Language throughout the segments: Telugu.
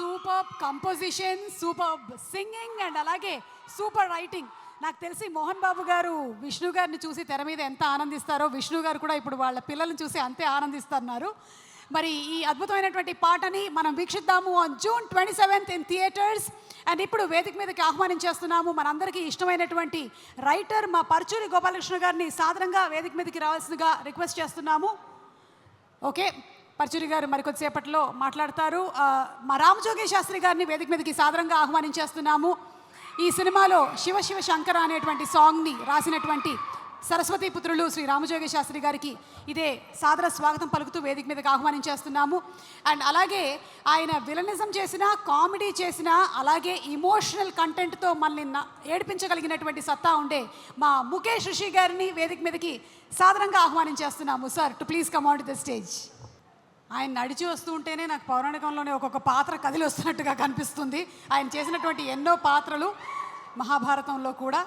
Super composition, super singing and అలాగే సూపర్ రైటింగ్. నాకు తెలిసి మోహన్ బాబు గారు విష్ణు గారిని చూసి తెర మీద ఎంత ఆనందిస్తారో, విష్ణు గారు కూడా ఇప్పుడు వాళ్ళ పిల్లల్ని చూసి అంతే ఆనందిస్తున్నారు. మరి ఈ అద్భుతమైనటువంటి పాటని మనం వీక్షిద్దాము on June 27th in theaters. And ఇప్పుడు వేదిక మీదకి ఆహ్వానించేస్తున్నాము మనందరికీ ఇష్టమైనటువంటి రైటర్ మా పర్చూరి గోపాలకృష్ణ గారిని సాదరంగా వేదిక మీదకి రావాల్సిందిగా రిక్వెస్ట్ చేస్తున్నాము. ఓకే, పర్చూరి గారు మరికొద్దిసేపట్లో మాట్లాడతారు. మా రామజోగి శాస్త్రి గారిని వేదిక మీదకి సాదరంగా ఆహ్వానించేస్తున్నాము. ఈ సినిమాలో శివ శివ శంకర అనేటువంటి సాంగ్ని రాసినటువంటి సరస్వతి పుత్రులు శ్రీ రామజోగి శాస్త్రి గారికి ఇదే సాదర స్వాగతం పలుకుతూ వేదిక మీదకి ఆహ్వానించేస్తున్నాము. అండ్ అలాగే ఆయన విలనిజం చేసిన, కామెడీ చేసిన, అలాగే ఇమోషనల్ కంటెంట్తో మనల్ని ఏడిపించగలిగినటువంటి సత్తా ఉండే మా ముఖేష్ ఋషి గారిని వేదిక మీదకి సాదరంగా ఆహ్వానించేస్తున్నాము. Sir, to please come on to the stage. ఆయన నడిచి వస్తూ ఉంటేనే నాకు పౌరాణికంలోనే ఒక్కొక్క పాత్ర కదిలి వస్తున్నట్టుగా కనిపిస్తుంది. ఆయన చేసినటువంటి ఎన్నో పాత్రలు మహాభారతంలో కూడా.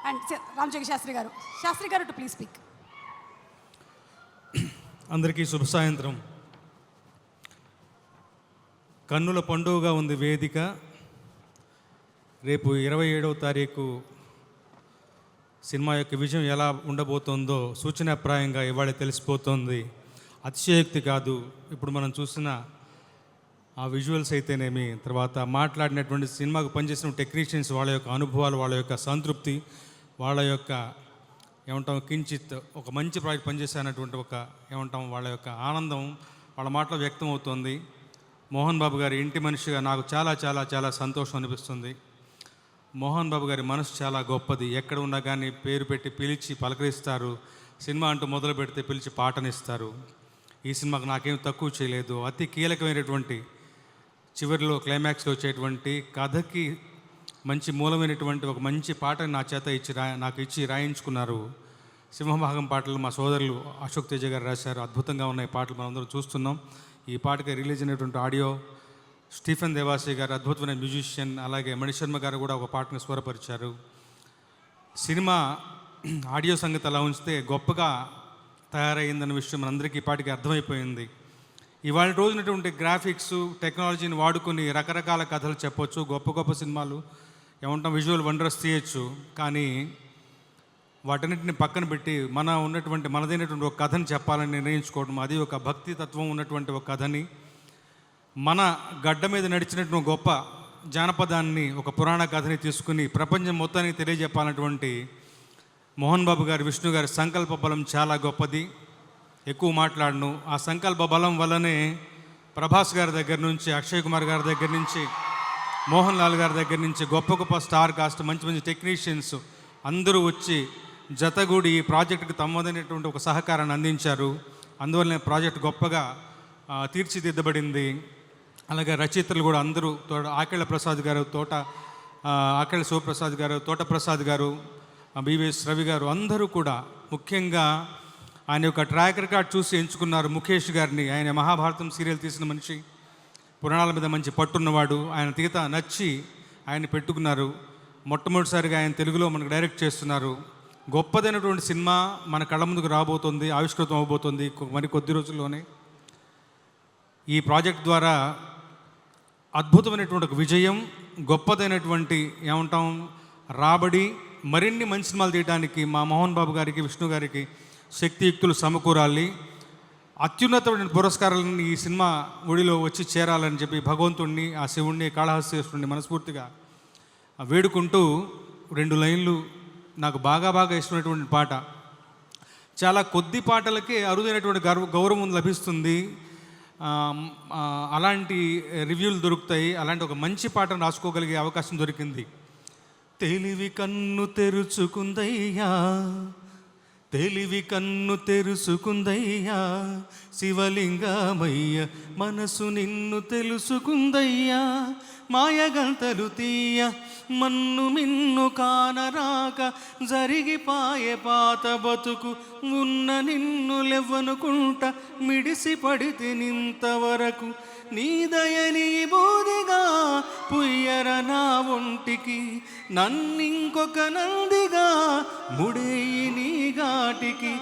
అండ్ రామజోగి శాస్త్రి గారు టు ప్లీజ్ స్పీక్. అందరికీ శుభ సాయంత్రం. కన్నుల పండుగగా ఉంది వేదిక. రేపు 27వ తారీఖు సినిమా యొక్క విజయం ఎలా ఉండబోతుందో సూచనాప్రాయంగా ఇవాళ తెలిసిపోతుంది. అతిశయోక్తి కాదు. ఇప్పుడు మనం చూసిన ఆ విజువల్స్ అయితేనేమి, తర్వాత మాట్లాడినటువంటి సినిమాకు పనిచేసిన టెక్నీషియన్స్, వాళ్ళ యొక్క అనుభవాలు, వాళ్ళ యొక్క సంతృప్తి, వాళ్ళ యొక్క ఏమంటాం కించిత్ ఒక మంచి ప్రాజెక్ట్ పనిచేసేటువంటి ఒక ఏమంటాం వాళ్ళ యొక్క ఆనందం వాళ్ళ మాటలో వ్యక్తం అవుతుంది. మోహన్ బాబు గారి ఇంటి మనిషిగా నాకు చాలా చాలా చాలా సంతోషం అనిపిస్తుంది. మోహన్ బాబు గారి మనసు చాలా గొప్పది. ఎక్కడ ఉన్నా కానీ పేరు పెట్టి పిలిచి పలకరిస్తారు. సినిమా అంటూ మొదలు పెడితే పిలిచి పాటనిస్తారు. ఈ సినిమాకు నాకేం తక్కువ చేయలేదు. అతి కీలకమైనటువంటి చివరిలో క్లైమాక్స్లో వచ్చేటువంటి కథకి మంచి మూలమైనటువంటి ఒక మంచి పాటని నా చేత నాకు ఇచ్చి రాయించుకున్నారు. సింహభాగం పాటలు మా సోదరులు అశోక్ తేజ గారు రాశారు. అద్భుతంగా ఉన్నాయి పాటలు, మనందరం చూస్తున్నాం. ఈ పాటకి రిలీజ్ అయినటువంటి ఆడియో స్టీఫెన్ దేవాసి గారు అద్భుతమైన మ్యూజిషియన్, అలాగే మణిశర్మ గారు కూడా ఒక పాటను స్వరపరిచారు. సినిమా ఆడియో సంగతి అలా ఉంచితే గొప్పగా తయారైందన్న విషయం మనందరికీ ఈ పాటికి అర్థమైపోయింది. ఇవాళ రోజునటువంటి గ్రాఫిక్స్ టెక్నాలజీని వాడుకొని రకరకాల కథలు చెప్పొచ్చు, గొప్ప గొప్ప సినిమాలు ఏమంటాం విజువల్ వండర్స్ తీయచ్చు. కానీ వాటన్నిటిని పక్కన పెట్టి మనదైనటువంటి ఒక కథని చెప్పాలని నిర్ణయించుకోవడం, అది ఒక భక్తి తత్వం ఉన్నటువంటి ఒక కథని, మన గడ్డ మీద నడిచినటువంటి గొప్ప జానపదాన్ని, ఒక పురాణ కథని తీసుకుని ప్రపంచం మొత్తానికి తెలియజెప్పాలన్నటువంటి మోహన్ బాబు గారు, విష్ణు గారి సంకల్ప బలం చాలా గొప్పది. ఎక్కువ మాట్లాడను. ఆ సంకల్ప బలం వల్లనే ప్రభాస్ గారి దగ్గర నుంచి, అక్షయ్ కుమార్ గారి దగ్గర నుంచి, మోహన్ లాల్ గారి దగ్గర నుంచి గొప్ప గొప్ప స్టార్ కాస్ట్, మంచి మంచి టెక్నీషియన్స్ అందరూ వచ్చి జతగూడి ఈ ప్రాజెక్టుకు తమదైనటువంటి ఒక సహకారాన్ని అందించారు. అందువల్లనే ప్రాజెక్ట్ గొప్పగా తీర్చిదిద్దబడింది. అలాగే రచయితలు కూడా అందరూ ఆకేళ్ల ప్రసాద్ గారు, ఆకేళ్ల శివప్రసాద్ గారు, తోట ప్రసాద్ గారు, బివిఎస్ రవి గారు అందరూ కూడా ముఖ్యంగా ఆయన యొక్క ట్రాక్ రికార్డ్ చూసి ఎంచుకున్నారు ముఖేష్ గారిని. ఆయన మహాభారతం సీరియల్ తీసిన మనిషి, పురాణాల మీద మంచి పట్టున్నవాడు. ఆయన తీత నచ్చి ఆయన పెట్టుకున్నారు. మొట్టమొదటిసారిగా ఆయన తెలుగులో మనకు డైరెక్ట్ చేస్తున్నారు. గొప్పదైనటువంటి సినిమా మన కళ్ళ ముందుకు రాబోతుంది, ఆవిష్కృతం అవబోతుంది మరి కొద్ది రోజుల్లోనే. ఈ ప్రాజెక్ట్ ద్వారా అద్భుతమైనటువంటి ఒక విజయం, గొప్పదైనటువంటి ఏమంటాం రాబడి, మరిన్ని మంచి సినిమాలు తీయడానికి మా మోహన్ బాబు గారికి, విష్ణు గారికి శక్తియుక్తులు సమకూరాలి. అత్యున్నతమైన పురస్కారాలను ఈ సినిమా ఒడిలో వచ్చి చేరాలని చెప్పి భగవంతుడిని, ఆ శివుణ్ణి, కాళహస్తీశ్వరుణ్ణి మనస్ఫూర్తిగా వేడుకుంటూ 2 లైన్లు నాకు బాగా ఇష్టమైనటువంటి పాట. చాలా కొద్ది పాటలకే అరుదైనటువంటి గౌరవం లభిస్తుంది. అలాంటి రివ్యూలు దొరుకుతాయి. అలాంటి ఒక మంచి పాటను రాసుకోగలిగే అవకాశం దొరికింది. తెలివి కన్ను తెరుచుకుందయ్యా, తెలివి కన్ను తెరుచుకుందయ్యా, శివలింగమయ్య మనసు నిన్ను తెలుసుకుందయ్యా, మాయగంతలు తీయ మన్ను మిన్ను కానరాక, జరిగిపాయే పాత బతుకు ఉన్న నిన్ను లెవ్వనుకుంట, మిడిసి పడితే నింతవరకు నీ దయని బోధిగా పుయ్యర నా ఒంటికి, నన్నింకొక నందిగా ముడేయి నీ ఘాటికి,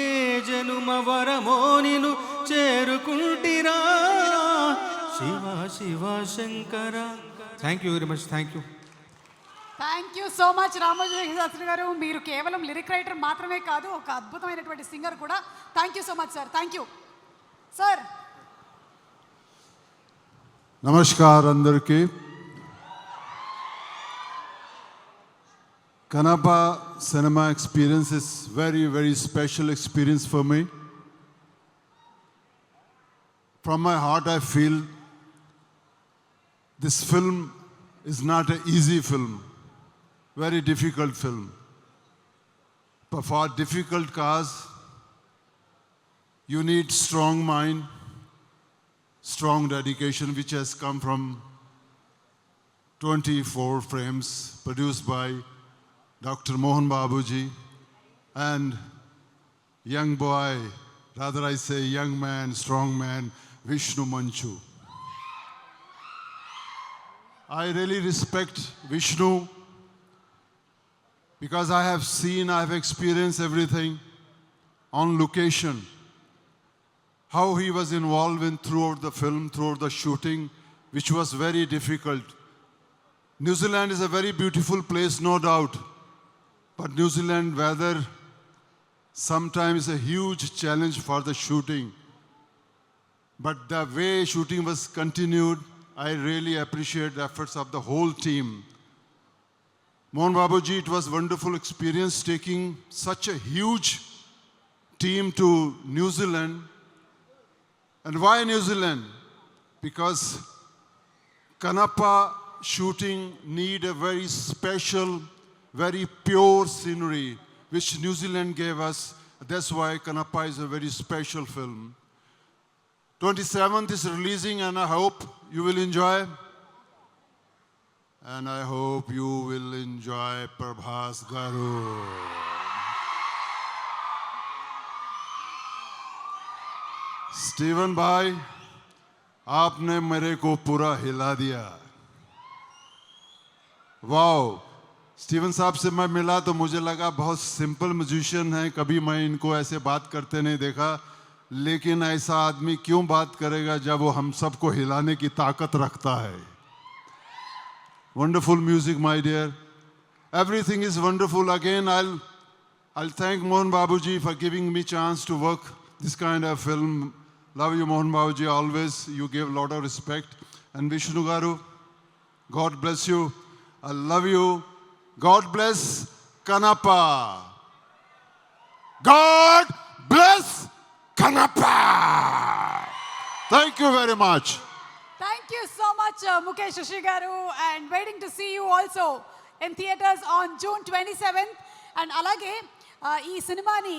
ఏ జనుమ వరమో నిను చేరుకుంటిరా Shiva Shiva Shankara. Thank you very much, thank you. Thank you so much Ramoji Sastry గారు. మీరు కేవలం లిరిక్ రైటర్ మాత్రమే కాదు, ఒక అద్భుతమైనటువంటి సింగర్ కూడా. Thank you so much sir. Thank you sir. Namaskar అందరికీ. Kanapa cinema experience is very, very special experience for me. From my heart I feel this film is not an easy film, very difficult film. But for difficult cause, you need strong mind, strong dedication, which has come from 24 frames produced by Dr. Mohan Babuji and young boy, rather I say young man, strong man, Vishnu Manchu. I really respect Vishnu because I have seen, I have experienced everything on location. How he was involved in throughout the film, throughout the shooting, which was very difficult. New Zealand is a very beautiful place, no doubt. But New Zealand weather sometimes a huge challenge for the shooting. But the way shooting was continued, I really appreciate the efforts of the whole team. Mohan Babuji, it was wonderful experience taking such a huge team to New Zealand. And why New Zealand? Because Kanapa shooting need a very special, very pure scenery, which New Zealand gave us. That's why Kanapa is a very special film. 27th is releasing and I hope you will enjoy. And I hope you will enjoy Prabhas Garu. Steven भाई, आपने मेरे को पूरा हिला दिया. वाओ. स्टीवन साहब से मैं मिला तो मुझे लगा बहुत सिंपल म्यूजिशियन है, कभी मैं इनको ऐसे बात करते नहीं देखा. लेकिन ऐसा आदमी क्यों बात करेगा जब वो हम सबको हिलाने की ताकत रखता है. Wonderful music my dear. Everything is wonderful. Again I'll thank Mohan Babuji for giving me chance to work this kind of film. Love you, Mohan Babuji, always. You give a lot of respect. And Vishnu Garu, God bless you. I love you. God bless Kanapa. God bless Kanapa. Thank you very much. Thank you so much, Mukesh Rishi garu, and waiting to see you also in theaters on June 27th. And alage ఈ సినిమాని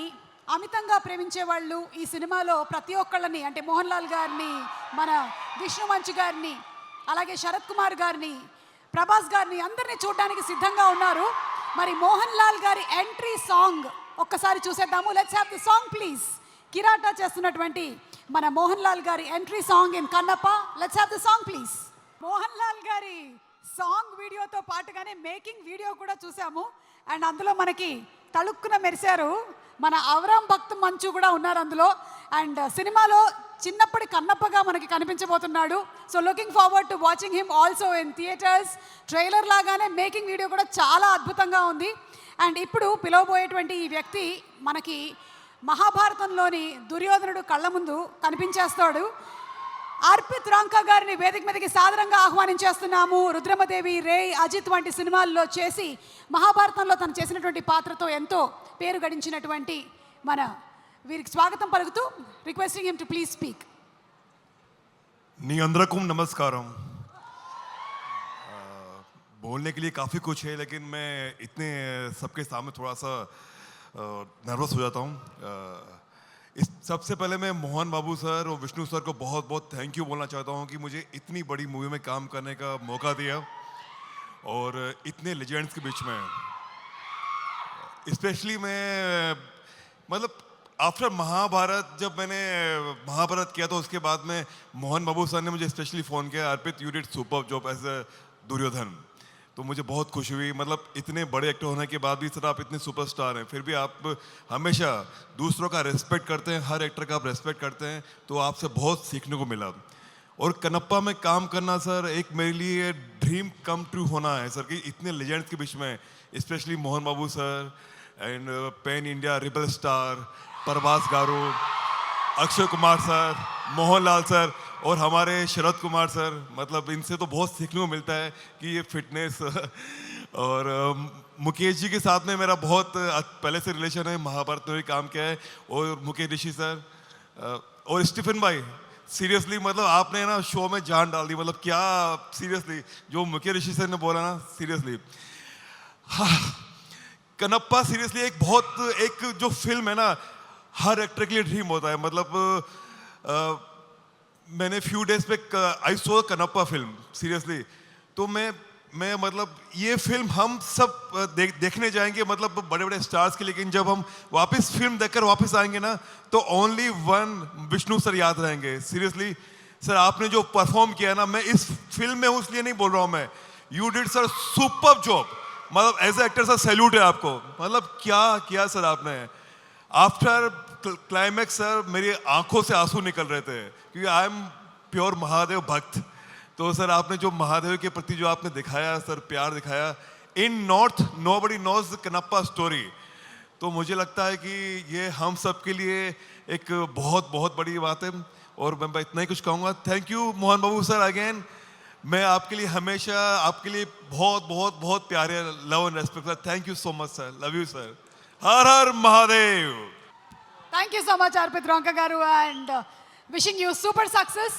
అమితంగా ప్రేమించే వాళ్ళు ఈ సినిమాలో ప్రతి ఒక్కళ్ళని, అంటే మోహన్ లాల్ గారిని, మన విష్ణు మంచు గారిని, అలాగే శరత్ కుమార్ గారిని, ప్రభాస్ గారిని అందరినీ చూడడానికి సిద్ధంగా ఉన్నారు. మరి మోహన్ లాల్ గారి ఎంట్రీ సాంగ్ ఒక్కసారి చూసేద్దాము. Let's have the song please. Kirata చేస్తున్నటువంటి మన మోహన్ లాల్ గారి entry song in Kannappa. Let's have the song please. Mohan Lal గారి సాంగ్ వీడియోతో పాటుగానే మేకింగ్ వీడియో కూడా చూసాము. అండ్ అందులో మనకి తళుక్కున మెరిశారు మన అవరాం భక్త్ మంచు కూడా ఉన్నారు అందులో. అండ్ సినిమాలో చిన్నప్పటి కన్నప్పగా మనకి కనిపించబోతున్నాడు. So looking forward to watching him also in theaters. Trailer లాగానే మేకింగ్ వీడియో కూడా చాలా అద్భుతంగా ఉంది. అండ్ ఇప్పుడు పిలవబోయేటువంటి ఈ వ్యక్తి మనకి మహాభారతంలోని దుర్యోధనుడు కళ్ళ ముందు కనిపించేస్తాడు. అర్పిత్ రాంకా గారిని వేదిక మీదకి సాదరంగా ఆహ్వానించేస్తున్నాము. రుద్రమదేవి, రే, అజిత్ వంటి సినిమాల్లో చేసి మహాభారతంలో తను చేసినటువంటి పాత్రతో ఎంతో పేరు గడించినటువంటి మన వీరికి స్వాగతం పలుకుతూ requesting him to please speak. नी अंदरकुम नमस्कारम. बोलने के लिए काफ़ी कुछ है, लेकिन मैं इतने सबके सामने थोड़ा सा नर्वस हो जाता हूँ. सबसे पहले मैं मोहन बाबू सर और विष्णु सर को बहुत बहुत थैंक यू बोलना चाहता हूँ कि मुझे इतनी बड़ी मूवी में काम करने का मौका दिया और इतने लेजेंड्स के बीच में. स्पेशली मैं मतलब आफ्टर महाभारत, जब मैंने महाभारत किया तो उसके बाद में मोहन बाबू सर ने मुझे स्पेशली फ़ोन किया, Arpit you did super job as a Duryodhana. तो मुझे बहुत खुशी हुई. मतलब इतने बड़े एक्टर होने के बाद भी सर आप इतने सुपरस्टार हैं, फिर भी आप हमेशा दूसरों का रेस्पेक्ट करते हैं, हर एक्टर का आप रेस्पेक्ट करते हैं. तो आपसे बहुत सीखने को मिला. और कनप्पा में काम करना सर एक मेरे लिए ड्रीम कम ट्रू होना है सर, कि इतने लेजेंड्स के बीच में, specially Mohan Babu sir and pan India rebel star Prabhas garu, Akshay Kumar sir, Mohanlal sir और हमारे शरद कुमार सर, मतलब इनसे तो बहुत सीखने को मिलता है कि ये फिटनेस और मुकेश जी के साथ में मेरा बहुत पहले से रिलेशन है, महाभारत में भी काम किया है, और मुकेश ऋषि सर और स्टीफन भाई, सीरियसली मतलब आपने ना शो में जान डाल दी, मतलब क्या सीरियसली जो मुकेश ऋषि सर ने बोला ना, सीरियसली कनप्पा सीरियसली एक बहुत एक जो फिल्म है ना, हर एक्टर के लिए ड्रीम होता है। मतलब मैंने फ्यू डेज पे आई सो कनप्पा फिल्म सीरियसली, तो मैं मतलब ये फिल्म हम सब देखने जाएंगे, मतलब बड़े बड़े स्टार्स के, लेकिन जब हम वापस फिल्म देखकर वापस आएंगे ना, तो ओनली वन विष्णु सर याद रहेंगे। सीरियसली सर आपने जो परफॉर्म किया ना, मैं इस फिल्म में हूँ इसलिए नहीं बोल रहा हूँ मैं, you did sir super job, मतलब as a actor sir salute है आपको, मतलब क्या किया सर आपने। आफ्टर क्लाइमैक्स सर मेरी आंखों से आंसू निकल रहे थे, क्योंकि आई एम प्योर महादेव भक्त। तो सर आपने जो महादेव के प्रति जो आपने दिखाया सर, प्यार दिखाया, in north nobody knows Kannappa story, तो मुझे लगता है कि ये हम सब के लिए एक बहुत बहुत बड़ी बात है। और मैं इतना ही कुछ कहूँगा। Thank you Mohan Babu sir again, मैं आपके लिए हमेशा आपके लिए बहुत बहुत बहुत प्यारे love and respect sir. Thank you so much sir, love you sir, हर हर Mahadev. Thank you so much Arpit Ranka గారు and wishing you super success.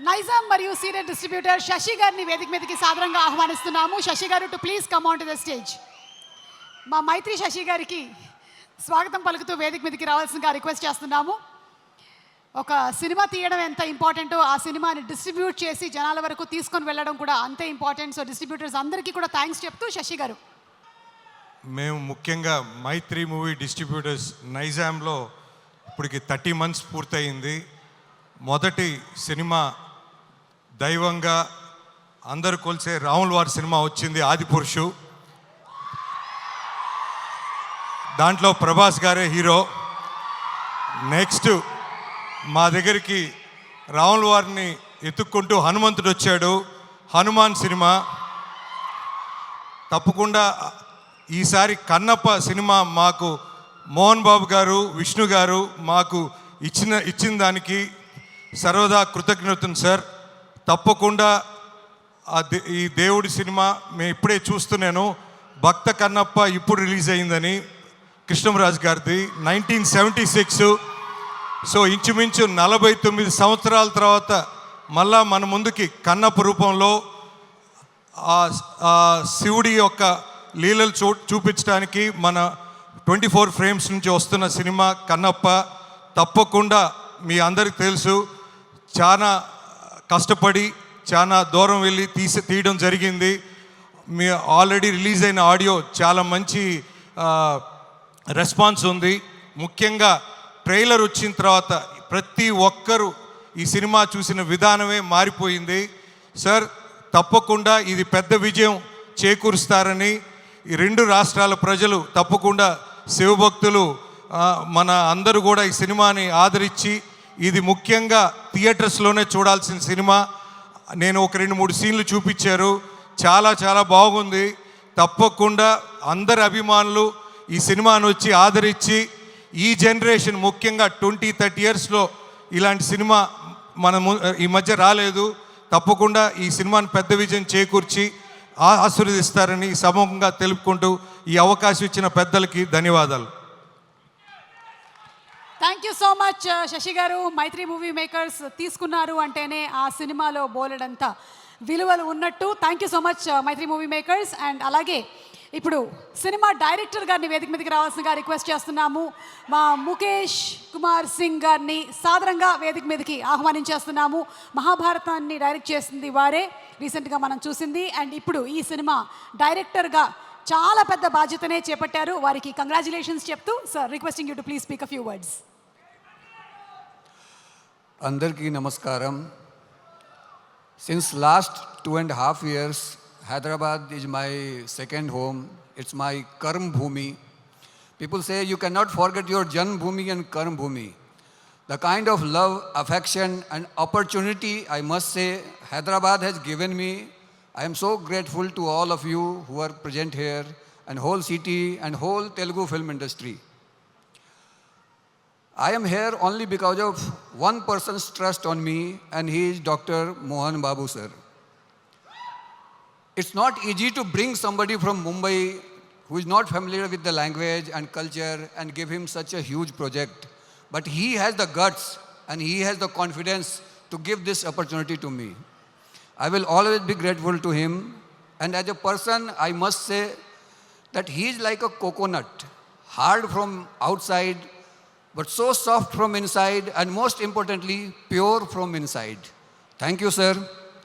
Nizam మరియు సీనియర్ డిస్ట్రిబ్యూటర్ శశి గారిని వేదిక మీదకి సాదరంగా ఆహ్వానిస్తున్నాము. శశి గారు to please come on to the stage. మా మైత్రి శశి గారికి స్వాగతం పలుకుతూ వేదిక మీదకి రావాల్సిందిగా రిక్వెస్ట్ చేస్తున్నాము. ఒక సినిమా తీయడం ఎంత ఇంపార్టెంటో, ఆ సినిమాని డిస్ట్రిబ్యూట్ చేసి జనాల వరకు తీసుకొని వెళ్ళడం కూడా అంతే ఇంపార్టెంట్. సో డిస్ట్రిబ్యూటర్స్ అందరికీ కూడా థ్యాంక్స్ చెప్తూ శశి గారు. మేము ముఖ్యంగా మైత్రి మూవీ డిస్ట్రిబ్యూటర్స్ నైజాంలో ఇప్పటికి 30 months పూర్తయింది. మొదటి సినిమా దైవంగా అందరు కొలిసే రాముల వారి సినిమా వచ్చింది, ఆదిపురుషు. దాంట్లో ప్రభాస్ గారే హీరో. నెక్స్ట్ మా దగ్గరికి రాముల వారిని ఎత్తుక్కుంటూ హనుమంతుడు వచ్చాడు, హనుమాన్ సినిమా. తప్పకుండా ఈసారి కన్నప్ప సినిమా మాకు మోహన్ బాబు గారు, విష్ణు గారు మాకు ఇచ్చిన దానికి సర్వదా కృతజ్ఞతను సార్. తప్పకుండా ఈ దేవుడి సినిమా మేము ఇప్పుడే చూస్తున్నాను, భక్త కన్నప్ప ఇప్పుడు రిలీజ్ అయిందని, కృష్ణరాజు గారిది 1976. సో ఇంచుమించు 49 సంవత్సరాల తర్వాత మళ్ళా మన ముందుకి కన్నప్ప రూపంలో ఆ శివుడి యొక్క లీలలు చూపించడానికి మన 24 frames నుంచి వస్తున్న సినిమా కన్నప్ప. తప్పకుండా మీ అందరికి తెలుసు, చాలా కష్టపడి చాలా దూరం వెళ్ళి తీయడం జరిగింది. మీ ఆల్రెడీ రిలీజ్ అయిన ఆడియో చాలా మంచి రెస్పాన్స్ ఉంది. ముఖ్యంగా ట్రైలర్ వచ్చిన తర్వాత ప్రతి ఒక్కరూ ఈ సినిమా చూసిన విధానమే మారిపోయింది సార్. తప్పకుండా ఇది పెద్ద విజయం చేకూరుస్తారని ఈ 2 రాష్ట్రాల ప్రజలు, తప్పకుండా శివభక్తులు మన అందరూ కూడా ఈ సినిమాని ఆదరించి, ఇది ముఖ్యంగా థియేటర్స్లోనే చూడాల్సిన సినిమా. నేను ఒక 2-3 సీన్లు చూపించారు, చాలా చాలా బాగుంది. తప్పకుండా అందరి అభిమానులు ఈ సినిమాను వచ్చి ఆదరించి, ఈ జనరేషన్ ముఖ్యంగా 20-30 yearsలో ఇలాంటి సినిమా ఈ మధ్య రాలేదు. తప్పకుండా ఈ సినిమాని పెద్ద విజయం చేకూర్చి ఆశీర్వదిస్తారని సముఖంగా తెలుపుకుంటూ ఈ అవకాశం ఇచ్చిన పెద్దలకి ధన్యవాదాలు. Thank you so much Shashi garu. Mythri movie makers తీసుకున్నారు అంటేనే ఆ సినిమాలో బోలెడంత విలువలు ఉన్నట్టు. Thank you so much Mythri movie makers. And అలాగే ఇప్పుడు సినిమా డైరెక్టర్ గారిని వేదిక మీదకి రావాల్సిందిగా రిక్వెస్ట్ చేస్తున్నాము. మా ముఖేష్ కుమార్ సింగ్ గారిని సాదరంగా వేదిక మీదకి ఆహ్వానించేస్తున్నాము. మహాభారతాన్ని డైరెక్ట్ చేసింది వారే, రీసెంట్గా మనం చూసింది. అండ్ ఇప్పుడు ఈ సినిమా డైరెక్టర్గా చాలా పెద్ద బాధ్యతనే చేపట్టారు. వారికి కంగ్రాచులేషన్స్ చెప్తూ sir requesting you to please speak a few words. అందరికీ నమస్కారం. Since last 2.5 years, Hyderabad is my second home. It's my Karm Bhumi. People say you cannot forget your Jan Bhumi and Karm Bhumi. The kind of love, affection, and opportunity, I must say, Hyderabad has given me. I am so grateful to all of you who are present here, and whole city and whole Telugu film industry. I am here only because of one person's trust on me, and he is Dr. Mohan Babu sir. It's not easy to bring somebody from Mumbai who is not familiar with the language and culture and give him such a huge project. But he has the guts and he has the confidence to give this opportunity to me. I will always be grateful to him. And as a person, I must say that he is like a coconut, hard from outside, but so soft from inside, and most importantly, pure from inside. Thank you, sir.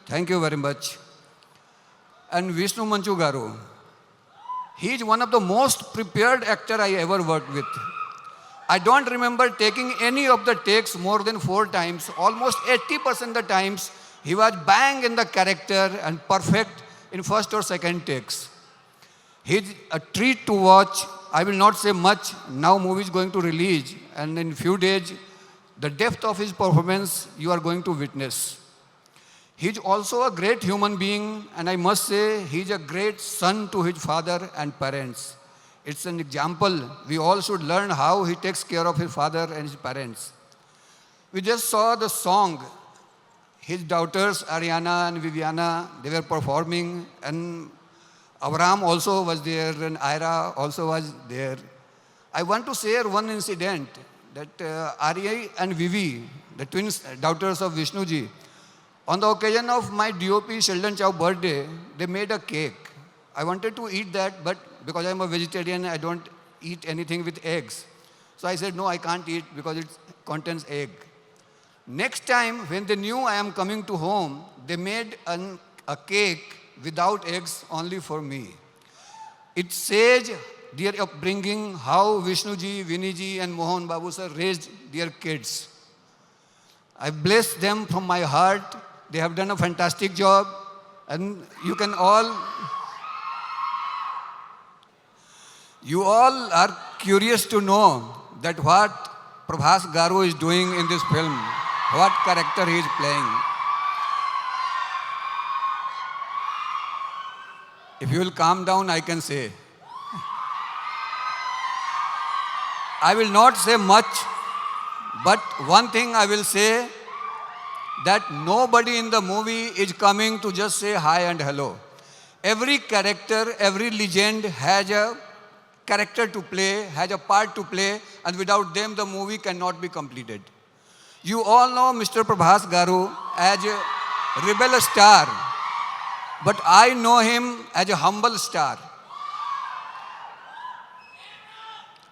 Thank you very much. And Vishnu Manchu Garu, he is one of the most prepared actor I ever worked with. I don't remember taking any of the takes more than 4 times. Almost 80% the times, he was bang in the character and perfect in first or second takes. He's a treat to watch. I will not say much. Now movie is going to release, and in few days, the depth of his performance you are going to witness. He's also a great human being, and I must say he's a great son to his father and parents. It's an example. We all should learn how he takes care of his father and his parents. We just saw the song. His daughters, Ariana and Viviana, they were performing, and Avram also was there, and Ira also was there. I want to share one incident that Arya and Vivi, the twins, daughters of Vishnuji, on the occasion of my DOP Sheldon Chow birthday, they made a cake. I wanted to eat that, but because I'm a vegetarian, I don't eat anything with eggs. So I said, no, I can't eat because it contains egg. Next time, when they knew I am coming to home, they made a cake without eggs only for me. It says their upbringing, how Vishnuji, Viniji, and Mohan Babu sir raised their kids. I bless them from my heart. They have done a fantastic job, and you all are curious to know that what Prabhas Garu is doing in this film, what character he is playing. If you will calm down, I can say. I will not say much, but one thing I will say, that nobody in the movie is coming to just say hi and hello. Every character, every legend has a character to play, has a part to play, and without them the movie cannot be completed. You all know Mr. Prabhas Garu as a rebel star, but I know him as a humble star.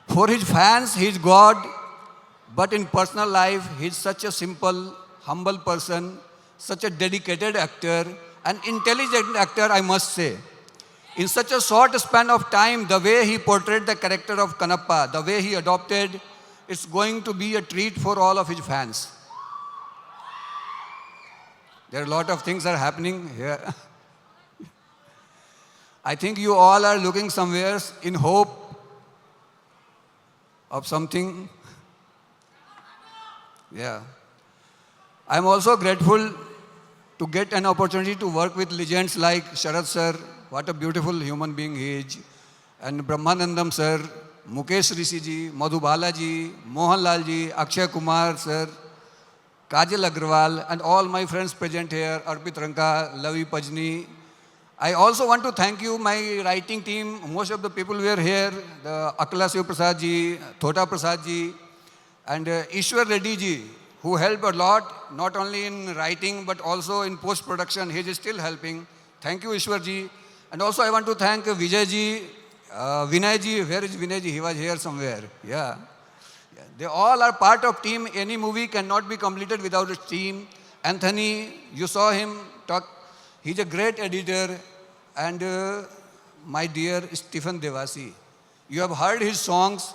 For his fans, he is God, but in personal life, he is such a simple, humble person, such a dedicated actor, an intelligent actor, I must say. In such a short span of time, the way he portrayed the character of Kanappa, the way he adopted, it's going to be a treat for all of his fans. There are a lot of things are happening here. I think you all are looking somewhere in hope of something. Yeah. I'm also grateful to get an opportunity to work with legends like Sharad sir, what a beautiful human being he is, and Brahmanandam sir, Mukesh Rishi ji, Madhu Balaji, Mohanlal ji, Akshay Kumar sir, Kajal Agrawal, and all my friends present here, Arpit Ranka, Lavi Pajni. I also want to thank you, my writing team. Most of the people were here, the Akala Shiv Prasad ji, Thota Prasad ji, and Ishwar Reddy ji, who helped a lot, not only in writing, but also in post-production. He is still helping. Thank you, Ishwar ji. And also I want to thank Vijay ji, Vinay ji. Where is Vinay ji? He was here somewhere. Yeah. They all are part of team. Any movie cannot be completed without a team. Anthony, you saw him talk. He's a great editor. And my dear Stephen Devasi, you have heard his songs,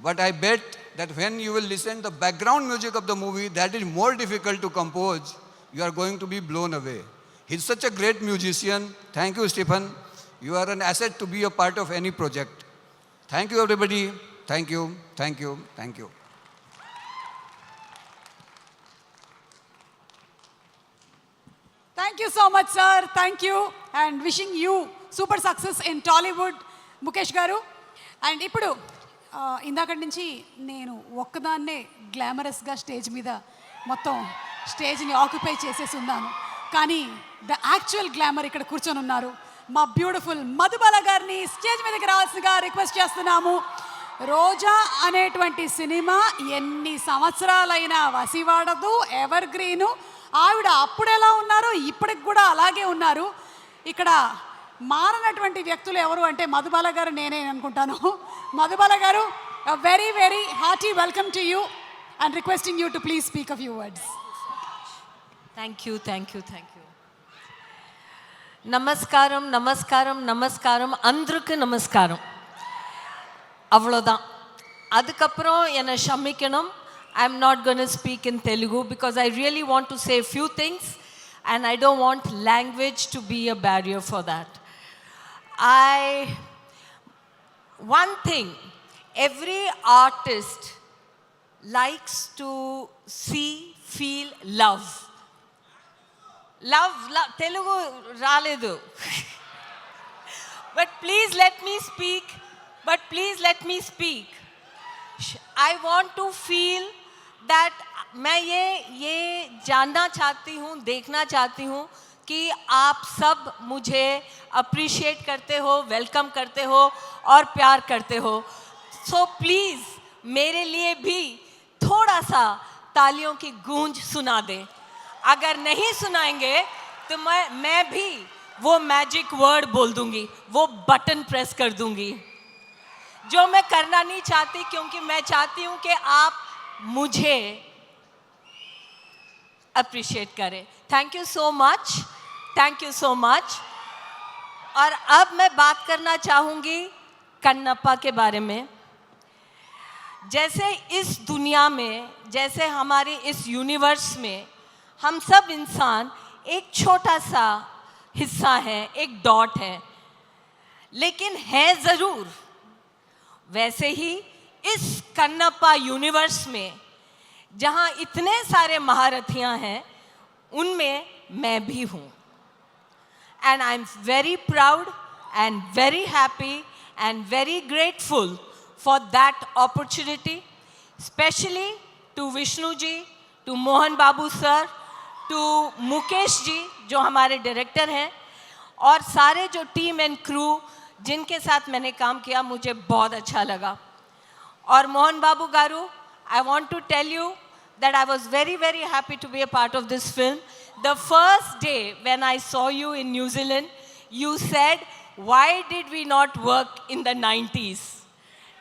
but I bet that when you will listen the background music of the movie, that is more difficult to compose. You are going to be blown away. He's such a great musician. Thank you, Stephen. You are an asset to be a part of any project. Thank you, everybody. Thank you, thank you, thank you. you so much, sir. Thank you. And wishing you super success in Tollywood, Mukesh garu. And ఇప్పుడు ఇందాకటి నుంచి నేను ఒక్కదాన్నే గ్లామరస్గా స్టేజ్ మీద మొత్తం స్టేజ్ని ఆక్యుపై చేసేసి ఉన్నాను. కానీ ద యాక్చువల్ గ్లామర్ ఇక్కడ కూర్చొని ఉన్నారు. మా బ్యూటిఫుల్ మధుబాల గారిని స్టేజ్ మీదకి రావాల్సిందిగా రిక్వెస్ట్ చేస్తున్నాము. రోజా అనేటువంటి సినిమా ఎన్ని సంవత్సరాలైనా వసివాడదు, ఎవర్ గ్రీను. ఆవిడ అప్పుడు ఎలా ఉన్నారో ఇప్పటికి కూడా అలాగే ఉన్నారు. ఇక్కడ మారనటువంటి వ్యక్తులు ఎవరు అంటే మధుబాల గారు, నేనే అనుకుంటాను. మధుబాల గారు, very very hearty welcome to you and requesting you to please speak a few words. Thank you. நமஸ்காரம் அந்தருக்கு நமஸ்காரம். அவ்வளோதான். அதுக்கப்புறம் என்னை ஷமிக்கணும். I am not going to speak in Telugu because I really want to say a few things and I don't want language to be a barrier for that. One thing, every artist likes to feel love. Love, Telugu raledu. But please let me speak. I want to feel that मैं ये जानना चाहती हूँ, देखना चाहती हूँ कि आप सब मुझे अप्रिशिएट करते हो, वेलकम करते हो और प्यार करते हो. सो प्लीज़ मेरे लिए भी थोड़ा सा तालियों की गूंज सुना दें. अगर नहीं सुनाएंगे तो मैं भी वो मैजिक वर्ड बोल दूंगी, वो बटन प्रेस कर दूंगी जो मैं करना नहीं चाहती, क्योंकि मैं चाहती हूँ कि आप मुझे अप्रिशिएट करें. Thank you so much. और अब मैं बात करना चाहूँगी कन्नप्पा के बारे में. जैसे इस दुनिया में, जैसे हमारे इस यूनिवर्स में हम सब इंसान एक छोटा सा हिस्सा हैं, एक डॉट है, लेकिन है ज़रूर. वैसे ही इस कन्नप्पा यूनिवर्स में जहाँ इतने सारे महारथियाँ हैं, उनमें मैं भी हूँ. And I'm very proud and very happy and very grateful for that opportunity, especially to Vishnu ji, to Mohan Babu sir, to Mukesh ji जो हमारे डायरेक्टर हैं, और सारे जो टीम एंड क्रू जिनके साथ मैंने काम किया, मुझे बहुत अच्छा लगा. और मोहन बाबू गारू, I want to tell you that I was very very happy to be a part of this film. The first day when I saw you in New Zealand, you said, why did we not work in the 90s?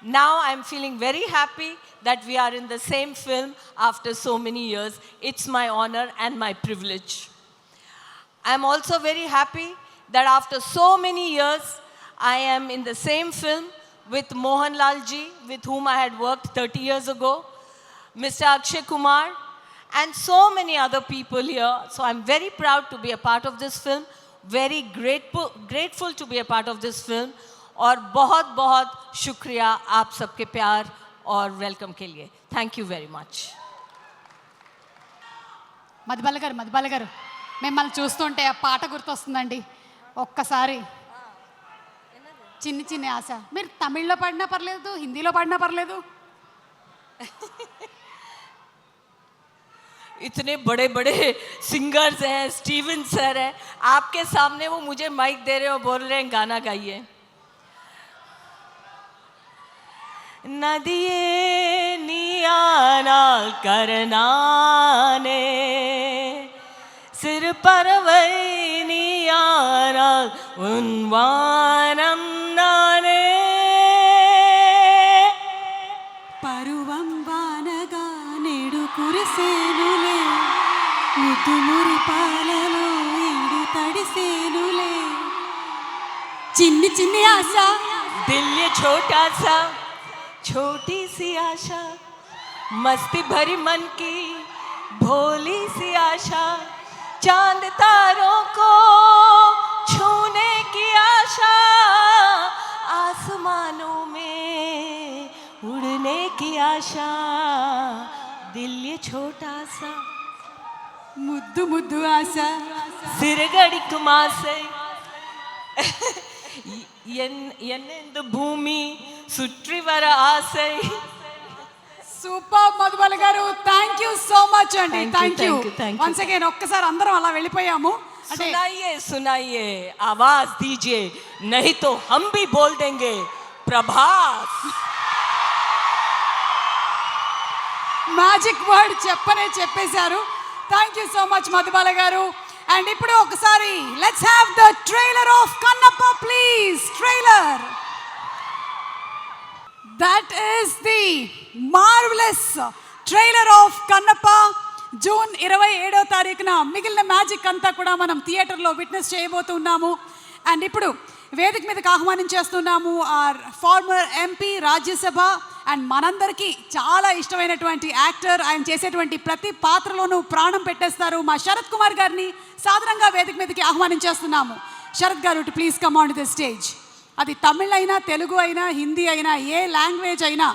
Now I'm feeling very happy that we are in the same film after so many years. It's my honor and my privilege. I'm also very happy that after so many years, I am in the same film with Mohanlal ji, with whom I had worked 30 years ago, Mr. Akshay Kumar, and so many other people here. So I'm very proud to be a part of this film, very grateful to be a part of this film. और बहुत बहुत शुक्रिया आप सबके प्यार और वेलकम के लिए. Thank you very much. Madhubala గారు మిమ్మల్ని చూస్తుంటే ఆ పాట గుర్తొస్తుందండి. ఒక్కసారి చిన్ని చిన్ని ఆశ. మీరు తమిళ్లో పాడినా పర్లేదు, హిందీలో పాడినా పర్లేదు. इतने बड़े बड़े सिंगर्स हैं, स्टीवन सर है, आपके सामने वो मुझे माइक दे रहे हैं और बोल रहे हैं गाना गाइए. नदिये नियानाल करनाने सिर परवै नियानाल उन्वानम नाने పరువం వానగా నేడు కురిసేనులే, ముద్దుమురి పాలలో ఈడు తడిసేనులే. చిన్ని చిన్ని ఆశ, दिल ये छोटा सा, छोटी सी आशा, मस्ती भरी मन की भोली सी आशा, चांद तारों को छूने की आशा, आसमानों में उड़ने की आशा, दिल ये छोटा सा. ముద్దు ముద్దు ఆశ. ಸಿರಗಡಿಕುಮ ಆಸೈ ಎನ್ನೆಂದು ಭೂಮಿ ಸುಟ್ರಿವರ ಆಸೈ. సూపర్ మధుబాల గారు, థ్యాంక్ యూ సో మచ్ అండి. Thank you, thank you thank you. Once again. ఒక్కసారి అందరం అలా వెళ్ళిపోయాము. అంటే सुनाइए सुनाइए आवाज दीजिए नहीं तो हम भी बोल देंगे प्रभात. మ్యాజిక్ వర్డ్ చెప్పేశారు. Thank you so much Madhubala గారు. అండ్ ఇప్పుడు ఒకసారి let's have the trailer of Kannappa please. Trailer. That is the marvellous trailer of Kannappa. June 27వ తారీఖున మిగిలిన మ్యాజిక్ అంతా కూడా మనం థియేటర్లో విట్నెస్ చేయబోతున్నాము. అండ్ ఇప్పుడు వేదిక మీదకి ఆహ్వానించేస్తున్నాము our former MP, Rajya Sabha and మనందరికీ చాలా ఇష్టమైనటువంటి యాక్టర్. ఆయన చేసేటువంటి ప్రతి పాత్రలోనూ ప్రాణం పెట్టేస్తారు. మా శరత్ కుమార్ గారిని సాధారణంగా వేదిక మీదకి ఆహ్వానించేస్తున్నాము. శరత్ గారు to please come on the stage. అది తమిళ్ అయినా, తెలుగు అయినా, హిందీ అయినా, ఏ లాంగ్వేజ్ అయినా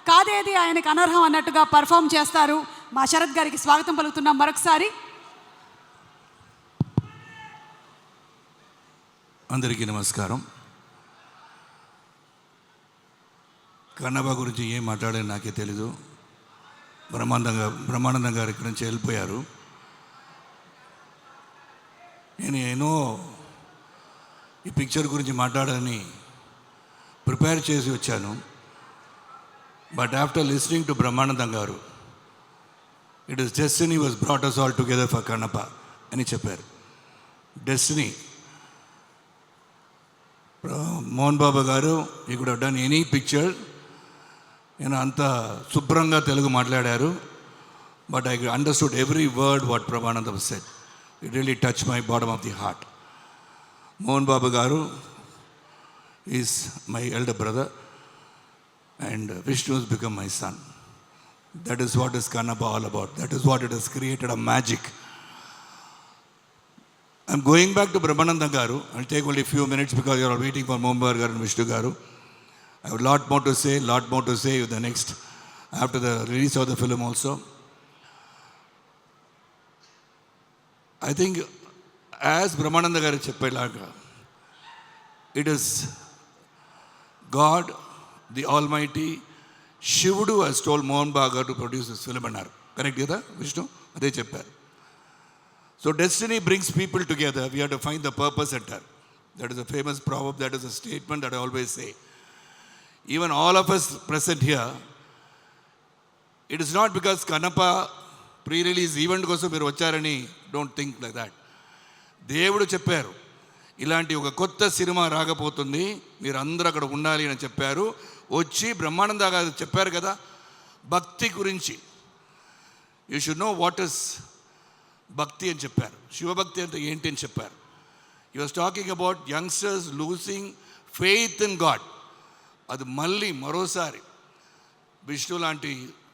కాదేది ఆయనకు అనర్హం అన్నట్టుగా పర్ఫామ్ చేస్తారు. మా శరత్ గారికి స్వాగతం పలుకుతున్నాం మరొకసారి. అందరికీ నమస్కారం. కన్నప్ప గురించి ఏం మాట్లాడాలో నాకే తెలీదు. బ్రహ్మానందం గారు ఇక్కడి నుంచి వెళ్ళిపోయారు. నేను ఈ పిక్చర్ గురించి మాట్లాడాలని ప్రిపేర్ చేసి వచ్చాను. But after listening to Brahmanandam గారు, it is destiny was brought us all together for Kannappa అని చెప్పారు. డెస్టినీ. మోహన్ బాబు గారు you could have done any picture. నేను అంత శుభ్రంగా తెలుగు మాట్లాడారు. But I understood every word what Brahmanandam said. It really touch my bottom of the heart. Mohan Babu గారు is my elder brother and Vishnu has become my son. That is what is Kannappa all about. That is what it has created, a magic. I'm going back to Brahmananda Garu. I'll take only a few minutes because you're all waiting for Mohan Garu and Vishnu Garu. I have a lot more to say the next, after the release of the film also. I think as Brahmananda Garu cheppalaga, it is God, the Almighty, Shivudu has told Mohan Babu to produce this film and correct కదా విష్ణు? అదే చెప్పారు. So destiny brings people together. We have to find the purpose at her. That is a famous proverb. That is a statement that I always say. Even all of us present here, it is not because Kannappa pre-release event కోసం మీరు వచ్చారని don't think like that. దేవుడు చెప్పారు ఇలాంటి ఒక కొత్త సినిమా రాకపోతుంది, మీరు అందరూ అక్కడ ఉండాలి అని చెప్పారు. వచ్చి బ్రహ్మానంద గారు చెప్పారు కదా భక్తి గురించి. You should know what is bhakti అని చెప్పారు. శివభక్తి అంటే ఏంటి అని చెప్పారు. You was talking about youngsters losing faith in God. అది మళ్ళీ మరోసారి విష్ణు లాంటి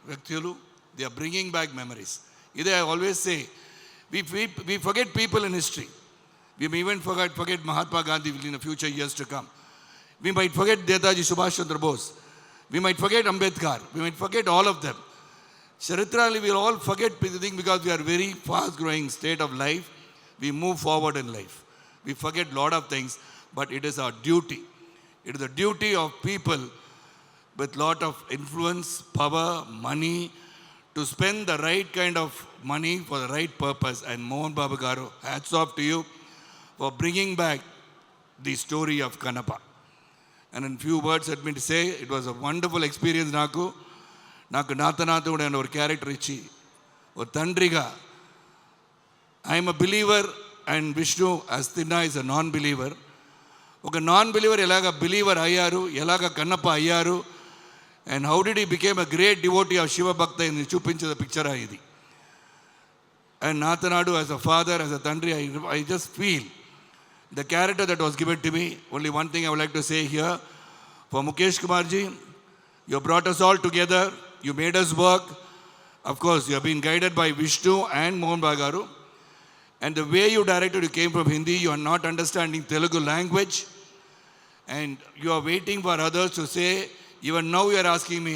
వ్యక్తులు they are bringing back memories. ఇదే I always say, we forget people in history. We may even forget Mahatma Gandhi in the future years to come. We might forget Netaji Subhash Chandra Bose. We might forget Ambedkar. We might forget all of them. Charitrally, we will all forget things because we are very fast growing state of life. We move forward in life. We forget a lot of things, but it is our duty. It is the duty of people with lot of influence, power, money to spend the right kind of money for the right purpose. And Mohan Babu Garu, hats off to you for bringing back the story of Kannappa. And in few words let me say, it was a wonderful experience. నాకు నాతనాథుడు అనే ఒక క్యారెక్టర్ ఇచ్చి ఒక తండ్రిగా, I'm a believer and Vishnu as Tinna is a non believer. ఒక నాన్ బిలీవర్ ఎలాగ బిలీవర్ అయ్యారు, ఎలాగ కన్నప్ప అయ్యారు, and how did he became a great devotee of శివభక్త అని చూపించిన పిక్చర్ ఇది. అండ్ నాతనాడు as a father, as a తండ్రి, I just feel the character that was given to me. Only one thing I would like to say here, for Mukesh Kumar ji, you brought us all together, you made us work. Of course, you have been guided by Vishnu and Mohan Babu Garu, and the way you directed, you came from Hindi, you are not understanding Telugu language, and you are waiting for others to say. Even now you are asking me,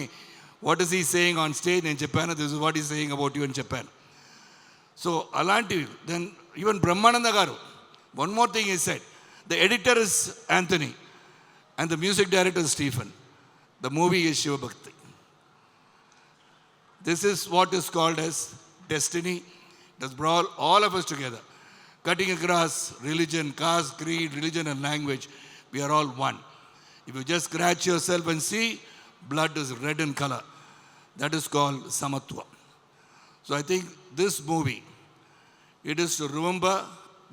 what is he saying on stage in Japan? This is what he is saying about you in Japan. So alanti, then even Brahmananda Garu, one more thing he said. The editor is Anthony and the music director is Stephen. The movie is Shiva Bhakti. This is what is called as destiny. It has brought all of us together. Cutting across religion, caste, creed, religion and language, we are all one. If you just scratch yourself and see, blood is red in color. That is called Samatwa. So I think this movie, it is to remember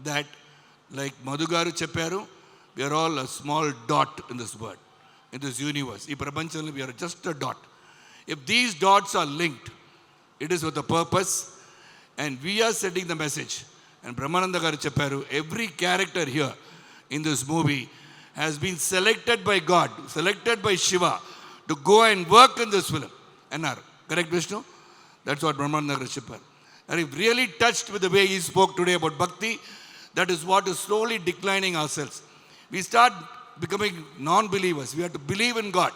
that, like Madhu Garu Chepparu, we are all a small dot in this world, in this universe. In Prapanchanlo, we are just a dot. If these dots are linked, it is with a purpose, and we are sending the message. And Brahmananda Garu Chepparu, every character here in this movie has been selected by God, selected by Shiva to go and work in this film. NR, correct Vishnu? That's what Brahmananda Garu Chepparu. And I'm really touched with the way he spoke today about Bhakti. That is what is slowly declining ourselves. We start becoming non-believers. We have to believe in God.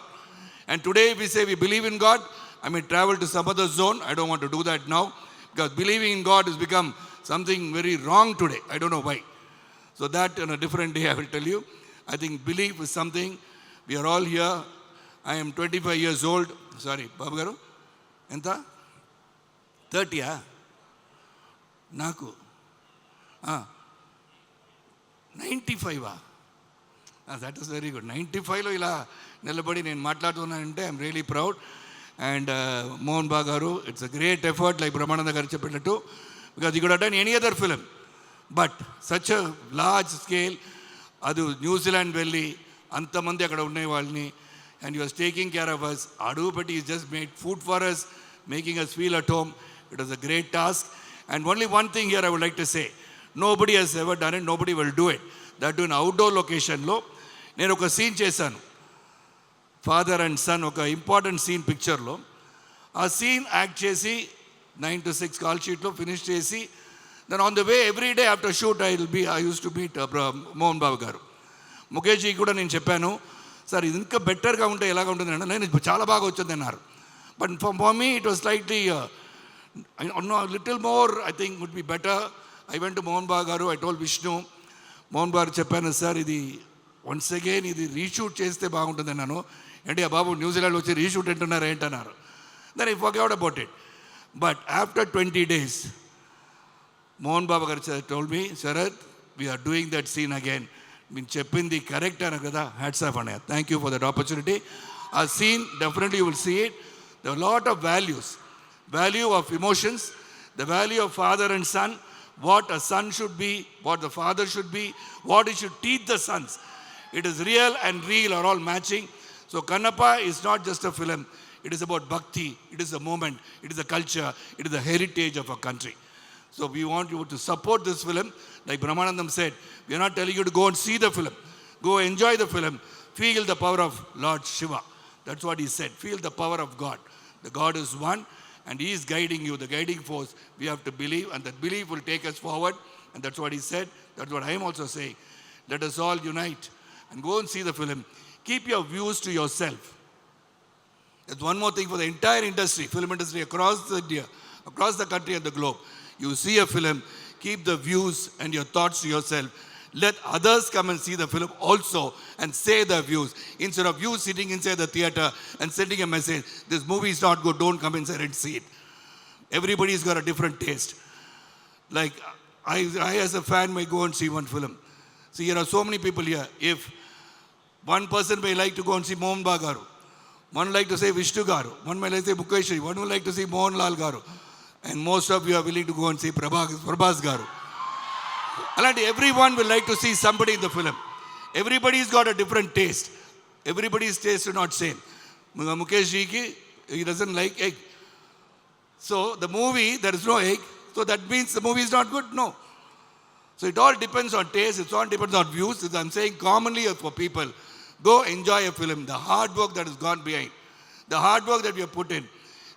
And today we say we believe in God. I may travel to some other zone. I don't want to do that now. Because believing in God has become something very wrong today. I don't know why. So that on a different day I will tell you. I think belief is something. We are all here. I am 25 years old. Sorry, Babu Garu? Enta? 30, Naku. 95. That is very good. 95 lo ila nilabadi nenu maatladutunnante I am really proud. And Mohan Bagaru, it's a great effort like Brahmananda Garu cheppinattu, because he could have done any other film. But such a large scale, adu New Zealand velli, antamandi akkada unne valni, and he was taking care of us. Adupati has just made food for us, making us feel at home. It was a great task. And only one thing here I would like to say. Nobody has ever done it, nobody will do it. That in outdoor location lo, నేను ఒక సీన్ చేశాను. ఫాదర్ అండ్ సన్ ఒక ఇంపార్టెంట్ సీన్ పిక్చర్లో. ఆ సీన్ యాక్ట్ చేసి 9 to 6 కాల్ షీట్లో ఫినిష్ చేసి, then on the way every day after shoot I use to meet Mohan Babu గారు. ముఖేష్ జీ కూడా నేను చెప్పాను, సార్ ఇది ఇంకా బెటర్గా ఉంటే ఎలాగ ఉంటుంది అంటే, నేను చాలా బాగా వచ్చింది అన్నారు. But for me it was slightly little more I think would be better. I went to Mohan Babu గారు, ఐ టోల్ విష్ణు, మోహన్ బాబు చెప్పాను, సార్ ఇది వన్స్ అగైన్ ఇది రీషూట్ చేస్తే బాగుంటుంది అన్నాను. అంటే ఆ బాబు న్యూజిలాండ్ వచ్చి రీషూట్ అంటున్నారు ఏంటన్నారు. Then I forgot about it. But after 20 days, Mohan Babu గారు told me, Sarath we're doing that scene again. మీరు చెప్పింది కరెక్ట్ అన్నారు కదా, హ్యాట్స్ ఆఫ్ అన్నయ్య. Thank you for that opportunity. ఆ scene definitely you will see it. The lot of values, value of emotions, the value of father and son, what a son should be, what the father should be, what he should teach the sons. It is real and real are all matching. So Kannappa is not just a film. It is about bhakti. It is a moment. It is a culture. It is the heritage of our country. So we want you to support this film. Like Brahmanandam said, we are not telling you to go and see the film. Go enjoy the film. Feel the power of Lord Shiva. That's what he said. Feel the power of God. The God is one. And he is guiding you, the guiding force. We have to believe, and that belief will take us forward. And that's what he said. That's what I am also saying. Let us all unite and go and see the film. Keep your views to yourself. That's one more thing for the entire industry, film industry across India, across the country and the globe. You see a film, keep the views and your thoughts to yourself. Let others come and see the film also and say their views. Instead of you sitting inside the theater and sending a message, this movie is not good, don't come inside and see it. Everybody's got a different taste. Like I as a fan may go and see one film. See, here are so many people here. If one person may like to go and see Mohan Bagaru, one like to say Vishnu Garu, one may like to say Mukesh, one would like to see Mohan Lal Garu, and most of you are willing to go and see Prabhas Garu. Alandi, everyone will like to see somebody in the film. Everybody's got a different taste. Everybody's taste is not same. Mukesh ji ki, he doesn't like egg. So the movie, there is no egg. So that means the movie is not good? No. So it all depends on taste. It all depends on views. I'm saying commonly for people, go enjoy a film. The hard work that has gone behind. The hard work that we have put in.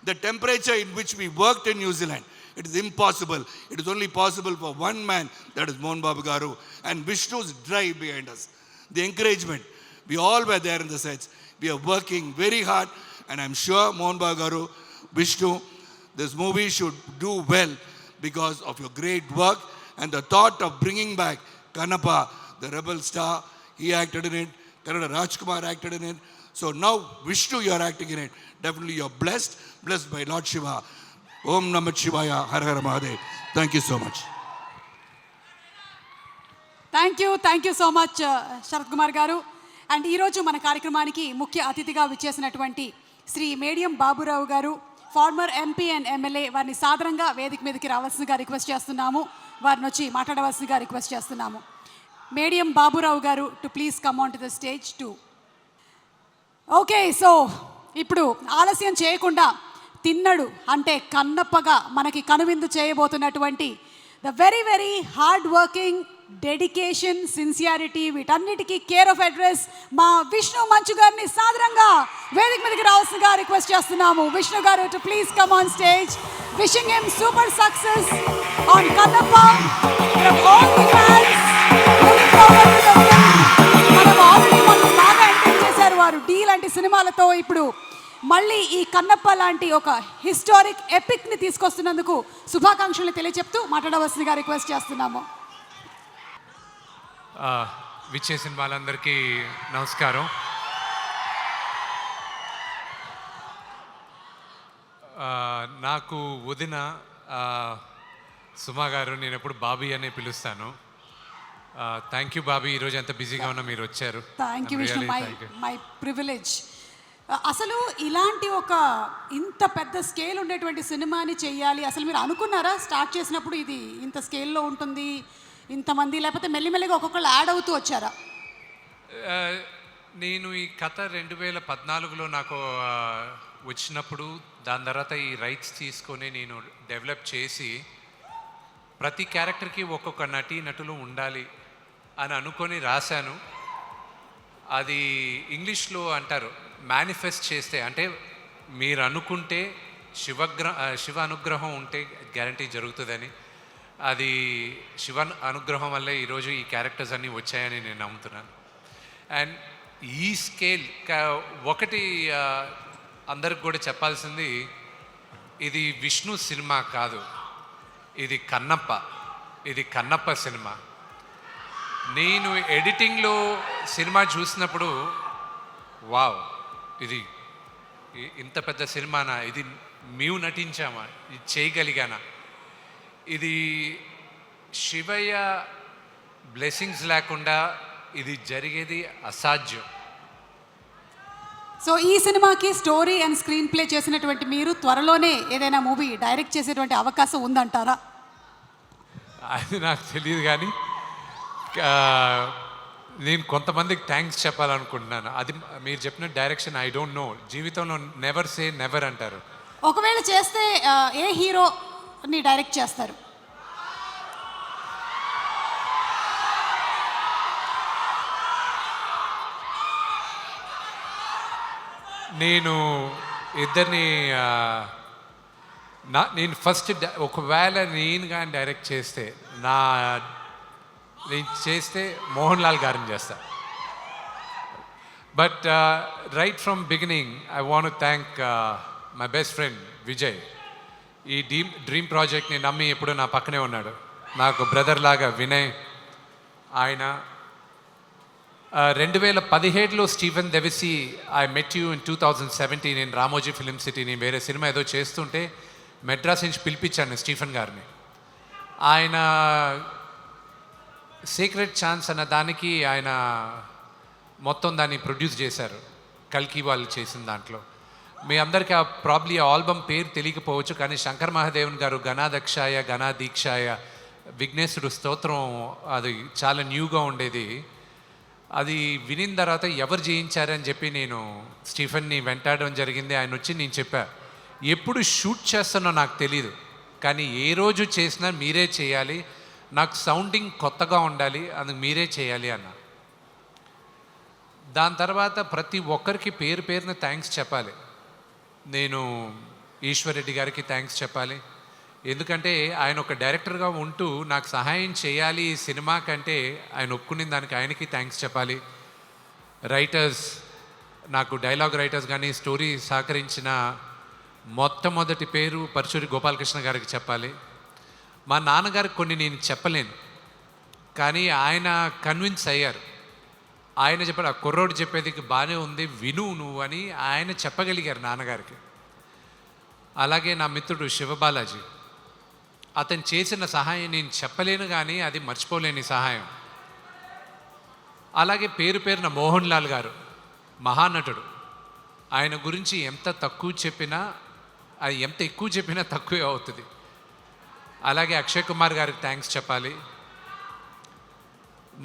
The temperature in which we worked in New Zealand. It is impossible. It is only possible for one man, that is Mohan Babu Garu, and Vishnu's drive behind us. The encouragement. We all were there in the sets. We are working very hard, and I'm sure Mohan Babu Garu, Vishnu, this movie should do well because of your great work. And the thought of bringing back Kannappa, the rebel star, he acted in it. Kannada Rajkumar acted in it. So now Vishnu, you are acting in it. Definitely you are blessed by Lord Shiva. Om Namah Shivaya, Har Har Mahadev. Thank you so much. Thank you so much Sarath Kumar garu. And ఈరోజు మన కార్యక్రమానికి ముఖ్య అతిథిగా విచ్చేసినటువంటి శ్రీ మేడియం బాబురావు గారు, ఫార్మర్ ఎంపీ అండ్ ఎమ్మెల్యే, వారిని సాదరంగా వేదిక మీదకి రావాల్సిందిగా రిక్వెస్ట్ చేస్తున్నాము. వారిని వచ్చి మాట్లాడవలసిందిగా రిక్వెస్ట్ చేస్తున్నాము. మేడియం బాబురావు గారు to please come on to the stage too. Okay, so ఇప్పుడు ఆలస్యం చేయకుండా తిన్నడు అంటే కన్నప్పగా మనకి కనువిందు చేయబోతున్నటువంటి the very very hard working, dedication, sincerity, వీటన్నిటికీ కేర్ ఆఫ్ అడ్రస్ మా విష్ణు మంచు గారిని సాదరంగా వేదిక మీదకి రావాల్సిందిగా రిక్వెస్ట్ చేస్తున్నాము. విష్ణు గారు to please come on stage. Wishing him super success on Kannappa from all the fans. Looking forward to the film. మనం ఆల్రెడీ బాగా ఎంటర్టైన్ చేశారు వారు డీ లాంటి సినిమాలతో. ఇప్పుడు మళ్ళీ ఈ కన్నప్ప లాంటి ఒక హిస్టారిక్ ఎపిక్ని తీసుకొస్తున్నందుకు శుభాకాంక్షలు తెలియచెప్తూ మాట్లాడవలసిందిగా రిక్వెస్ట్ చేస్తున్నాము. విచ్చేసిన వాళ్ళందరికీ నమస్కారం. నాకు వదిన సుమా గారు, నేను ఎప్పుడు బాబీ అనే పిలుస్తాను. థ్యాంక్ యూ బాబీ, ఈరోజు ఎంత బిజీగా ఉన్నా మీరు వచ్చారు. Thank you Vishnu, my privilege. అసలు ఇలాంటి ఒక ఇంత పెద్ద స్కేల్ ఉండేటువంటి సినిమాని చెయ్యాలి, అసలు మీరు అనుకున్నారా స్టార్ట్ చేసినప్పుడు ఇది ఇంత స్కేల్లో ఉంటుంది ఇంతమంది, లేకపోతే మెల్లిమెల్లిగా ఒక్కొక్కళ్ళు యాడ్ అవుతూ వచ్చారా? నేను ఈ కథ 2014లో నాకు వచ్చినప్పుడు, దాని తర్వాత ఈ రైట్స్ తీసుకొని నేను డెవలప్ చేసి ప్రతి క్యారెక్టర్కి ఒక్కొక్క నటులు ఉండాలి అని అనుకొని రాశాను. అది ఇంగ్లీష్లో అంటారు మేనిఫెస్ట్ చేస్తే, అంటే మీరు అనుకుంటే శివ అనుగ్రహం ఉంటే గ్యారంటీ జరుగుతుందని. అది శివ అనుగ్రహం వల్లే ఈరోజు ఈ క్యారెక్టర్స్ అన్నీ వచ్చాయని నేను నమ్ముతున్నాను. అండ్ ఈ స్కేల్ ఒకటి అందరికి కూడా చెప్పాల్సింది, ఇది విష్ణు సినిమా కాదు, ఇది కన్నప్ప సినిమా. నేను ఎడిటింగ్లో సినిమా చూసినప్పుడు వావ్, ఇది ఇంత పెద్ద సినిమానా, ఇది మేము నటించామా, ఇది చేయగలిగానా, ఇది శివయ్య బ్లెస్సింగ్స్ లేకుండా ఇది జరిగేది అసాధ్యం. సో ఈ సినిమాకి స్టోరీ అండ్ స్క్రీన్ ప్లే చేసినటువంటి మీరు త్వరలోనే ఏదైనా మూవీ డైరెక్ట్ చేసేటువంటి అవకాశం ఉందంటారా? అది నాకు తెలియదు, కానీ నేను కొంతమందికి థ్యాంక్స్ చెప్పాలనుకుంటున్నాను. అది మీరు చెప్పిన డైరెక్షన్ ఐ డోంట్ నో, జీవితంలో నెవర్ సే నెవర్ అంటారు. ఒకవేళ చేస్తే ఏ హీరోని డైరెక్ట్ చేస్తారు? నేను ఇద్దరిని నేను ఫస్ట్ ఒకవేళ నేను కానీ డైరెక్ట్ చేస్తే నేను చేస్తే మోహన్ లాల్ గారిని చేస్తా. But right from beginning I want to thank my best friend Vijay. ఈ డ్రీమ్ ప్రాజెక్ట్ని నమ్మి ఎప్పుడు నా పక్కనే ఉన్నాడు, నాకు బ్రదర్ లాగా వినయ్. ఆయన 2017లో Stephen Devassy I met you in 2017 నేను రామోజీ ఫిలిం సిటీ, నేను వేరే సినిమా ఏదో చేస్తుంటే మెడ్రాస్ నుంచి పిలిపించాను స్టీఫెన్ గారిని. ఆయన సీక్రెట్ ఛాన్స్ అన్న దానికి ఆయన మొత్తం దాన్ని ప్రొడ్యూస్ చేశారు, కల్కి వాళ్ళు చేసిన దాంట్లో. మీ అందరికీ ప్రాబ్లీ ఆ ఆల్బమ్ పేరు తెలియకపోవచ్చు, కానీ శంకర్ మహాదేవన్ గారు గణాదక్షాయ గణాదీక్షాయ విఘ్నేశ్వరుడు స్తోత్రం, అది చాలా న్యూగా ఉండేది. అది వినిన తర్వాత ఎవరు చేయించారని చెప్పి నేను స్టీఫెన్ని వెంటాడడం జరిగింది. ఆయన వచ్చి నేను చెప్పా, ఎప్పుడు షూట్ చేస్తానో నాకు తెలీదు, కానీ ఏ రోజు చేసినా మీరే చేయాలి, నాకు సౌండింగ్ కొత్తగా ఉండాలి, అందుకు మీరే చేయాలి అన్న. దాని తర్వాత ప్రతి ఒక్కరికి పేరు పేరున థ్యాంక్స్ చెప్పాలి. నేను ఈశ్వర్ రెడ్డి గారికి థ్యాంక్స్ చెప్పాలి, ఎందుకంటే ఆయన ఒక డైరెక్టర్గా ఉంటూ నాకు సహాయం చేయాలి ఈ సినిమా కంటే ఆయన ఒప్పుకునే దానికి ఆయనకి థ్యాంక్స్ చెప్పాలి. రైటర్స్, నాకు డైలాగ్ రైటర్స్ కానీ స్టోరీ సహకరించిన మొట్టమొదటి పేరు పరచూరి గోపాలకృష్ణ గారికి చెప్పాలి. మా నాన్నగారికి కొన్ని నేను చెప్పలేను, కానీ ఆయన కన్విన్స్ అయ్యారు. ఆయన చెప్పారు, ఆ కుర్రోడు చెప్పేది బాగానే ఉంది, విను నువ్వు అని ఆయన చెప్పగలిగారు నాన్నగారికి. అలాగే నా మిత్రుడు శివబాలాజీ, అతను చేసిన సహాయం నేను చెప్పలేను కానీ అది మర్చిపోలేని సహాయం. అలాగే పేరు పేరున మోహన్ లాల్ గారు, మహానటుడు. ఆయన గురించి ఎంత తక్కువ చెప్పినా, అది ఎంత ఎక్కువ చెప్పినా తక్కువే అవుతుంది. అలాగే అక్షయ్ కుమార్ గారికి థ్యాంక్స్ చెప్పాలి.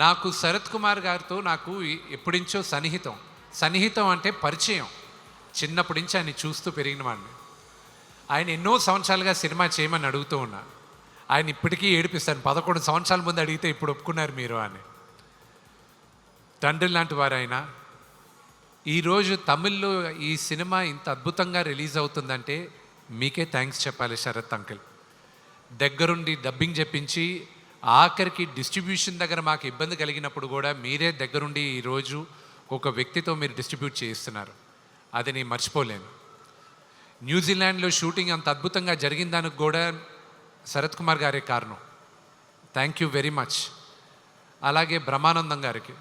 నాకు శరత్ కుమార్ గారితో నాకు ఎప్పుడించో సన్నిహితం అంటే పరిచయం. చిన్నప్పటి నుంచి ఆయన చూస్తూ పెరిగిన వాడిని. ఆయన ఎన్నో సంవత్సరాలుగా సినిమా చేయమని అడుగుతూ ఉన్నా. ఆయన ఇప్పటికీ ఏడిపిస్తాను, 11 సంవత్సరాల ముందు అడిగితే ఇప్పుడు ఒప్పుకున్నారు మీరు అని. తండ్రి లాంటి వారు ఆయన. ఈరోజు తమిళ్లో ఈ సినిమా ఇంత అద్భుతంగా రిలీజ్ అవుతుందంటే మీకే థ్యాంక్స్ చెప్పాలి శరత్ అంకిల్. దగ్గరుండి డబ్బింగ్ చెప్పించి ఆఖరికి డిస్ట్రిబ్యూషన్ దగ్గర మాకు ఇబ్బంది కలిగినప్పుడు కూడా మీరే దగ్గరుండి ఈరోజు ఒక వ్యక్తితో మీరు డిస్ట్రిబ్యూట్ చేయిస్తున్నారు. అది నేను మర్చిపోలేను. న్యూజిలాండ్లో షూటింగ్ అంత అద్భుతంగా జరిగిన దానికి కూడా శరత్ కుమార్ గారే కారణం. Thank you very much. అలాగే బ్రహ్మానందం గారికి,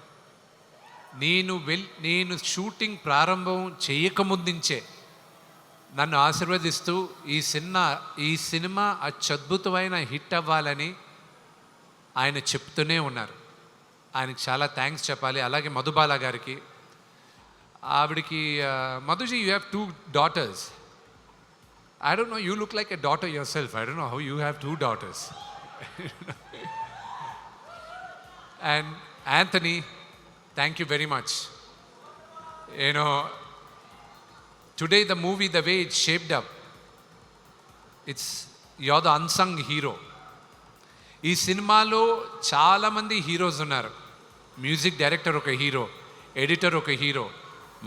నేను షూటింగ్ ప్రారంభం చేయకముందుంచే నన్ను ఆశీర్వదిస్తూ ఈ సినిమా అత్యద్భుతమైన హిట్ అవ్వాలని ఆయన చెప్తూనే ఉన్నారు. ఆయనకి చాలా థ్యాంక్స్ చెప్పాలి. అలాగే మధుబాల గారికి, ఆవిడికి, మధుజీ you have 2 daughters. I don't know, you look like a daughter yourself. I don't know how you have 2 daughters. And Anthony, thank you very much. You know, today the movie, the way it's shaped up, you're the unsung hero. ఈ సినిమాలో చాలామంది హీరోస్ ఉన్నారు. మ్యూజిక్ డైరెక్టర్ ఒక హీరో, ఎడిటర్ ఒక హీరో,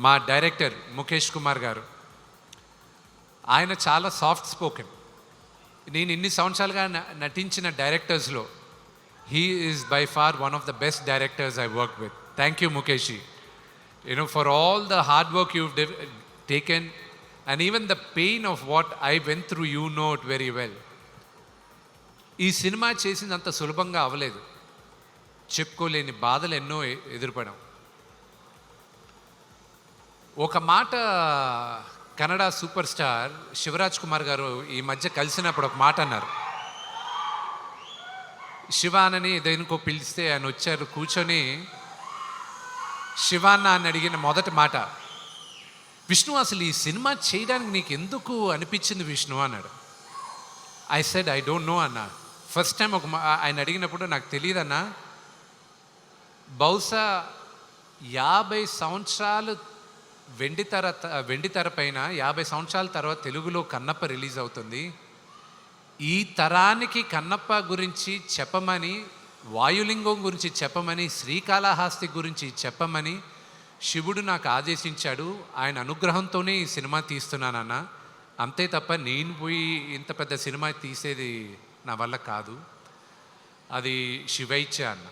మా డైరెక్టర్ ముఖేష్ కుమార్ గారు. ఆయన చాలా సాఫ్ట్ స్పోకెన్. నేను ఇన్ని సంవత్సరాలుగా నటించిన డైరెక్టర్స్లో he is by far one of the best directors I work with. Thank you Mukesh. You know for all the hard work you taken and even the pain of what I went through, you know it very well. ఈ సినిమా చేసినంత సులభంగా అవ్వలేదు. చెప్పుకోలేని బాధలు ఎన్నో ఎదురుపడాం. ఒక మాట కన్నడ సూపర్ స్టార్ శివరాజ్ కుమార్ గారు ఈ మధ్య కలిసినప్పుడు ఒక మాట అన్నారు. శివానని దేనికో పిలిస్తే ఆయన వచ్చారు, కూర్చొని శివాన్న అని అడిగిన మొదటి మాట, విష్ణు అసలు ఈ సినిమా చేయడానికి నీకు ఎందుకు అనిపించింది విష్ణు అన్నాడు. I said I don't know అన్న. ఫస్ట్ టైం ఆయన అడిగినప్పుడు నాకు తెలియదన్నా, బహుశా 50 సంవత్సరాలు వెండితెర పైన 50 సంవత్సరాల తర్వాత తెలుగులో కన్నప్ప రిలీజ్ అవుతుంది. ఈ తరానికి కన్నప్ప గురించి చెప్పమని, వాయులింగం గురించి చెప్పమని, శ్రీకాళహస్తి గురించి చెప్పమని శివుడు నాకు ఆదేశించాడు. ఆయన అనుగ్రహంతోనే ఈ సినిమా తీస్తున్నానన్న. అంతే తప్ప నేను పోయి ఇంత పెద్ద సినిమా తీసేది నా వల్ల కాదు, అది శివైచ్చ అన్న.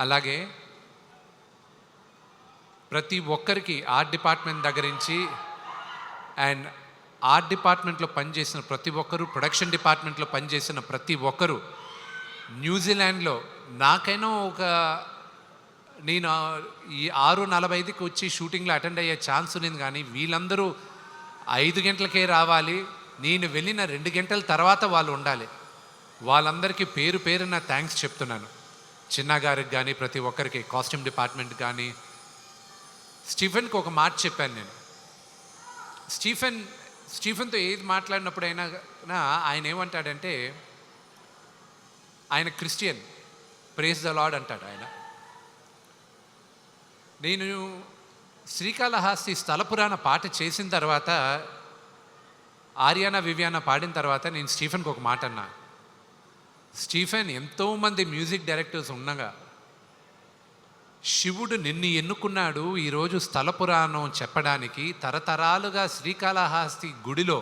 అలాగే ప్రతి ఒక్కరికి ఆర్ట్ డిపార్ట్మెంట్ దగ్గర నుంచి అండ్ ఆర్ట్ డిపార్ట్మెంట్లో పనిచేసిన ప్రతి ఒక్కరు, ప్రొడక్షన్ డిపార్ట్మెంట్లో పనిచేసిన ప్రతి ఒక్కరు, న్యూజిలాండ్లో నాకైనా నేను ఈ 6:45కి వచ్చి షూటింగ్లో అటెండ్ అయ్యే ఛాన్స్ ఉంది, కానీ వీళ్ళందరూ 5 గంటలకే రావాలి, నేను వెళ్ళిన 2 గంటల తర్వాత వాళ్ళు ఉండాలి. వాళ్ళందరికీ పేరు పేరున థ్యాంక్స్ చెప్తున్నాను. చిన్న గారికి కానీ, ప్రతి ఒక్కరికి, కాస్ట్యూమ్ డిపార్ట్మెంట్ కానీ. స్టీఫెన్కి ఒక మాట చెప్పాను నేను. స్టీఫెన్తో ఏది మాట్లాడినప్పుడైనా ఆయన ఏమంటాడంటే, ఆయన క్రిస్టియన్, ప్రేజ్ ద లార్డ్ అంటాడు ఆయన. నేను శ్రీకాళహస్తి స్థల పురాణ పాట చేసిన తర్వాత, ఆర్యానా వివియానా పాడిన తర్వాత నేను స్టీఫెన్కి ఒక మాట అన్నా, స్టీఫెన్, ఎంతోమంది మ్యూజిక్ డైరెక్టర్స్ ఉండగా శివుడు నిన్ను ఎన్నుకున్నాడు ఈరోజు స్థల పురాణం చెప్పడానికి. తరతరాలుగా శ్రీకాళహస్తి గుడిలో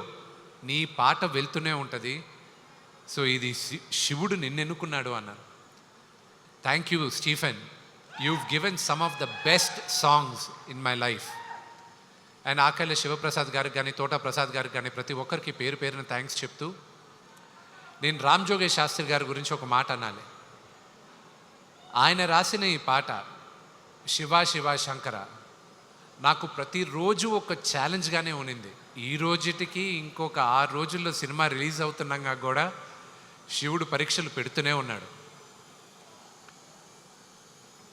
నీ పాట వెళ్తూనే ఉంటుంది. సో ఇది శివుడు నిన్ను ఎన్నుకున్నాడు అన్నారు. Thank you Stephen, you've given some of the best songs in my life. And Akalla Sivaprasad గారికి కానీ, తోట ప్రసాద్ గారికి కానీ, ప్రతి ఒక్కరికి పేరు పేరున థ్యాంక్స్ చెప్తూ, నేను రామ్ జోగేష్ శాస్త్రి గారి గురించి ఒక మాట అనాలి. ఆయన రాసిన ఈ పాట శివ శివ శంకర నాకు ప్రతిరోజు ఒక ఛాలెంజ్గానే ఉన్నింది. ఈ రోజుటికి ఇంకొక 6 రోజుల్లో సినిమా రిలీజ్ అవుతున్నాగా కూడా శివుడు పరీక్షలు పెడుతూనే ఉన్నాడు.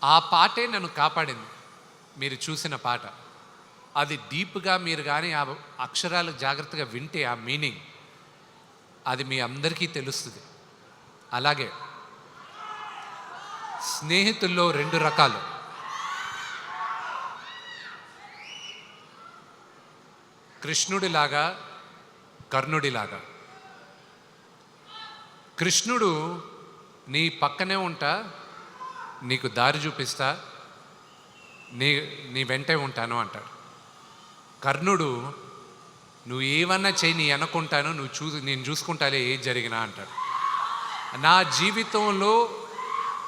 ఆ పాటే నన్ను కాపాడింది. మీరు చూసిన పాట అది డీప్గా మీరు కానీ ఆ అక్షరాలు జాగ్రత్తగా వింటే ఆ మీనింగ్ అది మీ అందరికీ తెలుస్తుంది. అలాగే స్నేహితుల్లో 2 రకాలు. కృష్ణుడిలాగా కర్ణుడిలాగా. కృష్ణుడు నీ పక్కనే ఉంటా, నీకు దారి చూపిస్తా, నీ వెంటే ఉంటాను అంటాడు. కర్ణుడు నువ్వు ఏమన్నా చేయి నీ అనుకుంటాను, నేను చూసుకుంటాలే ఏది జరిగినా అంటాడు. నా జీవితంలో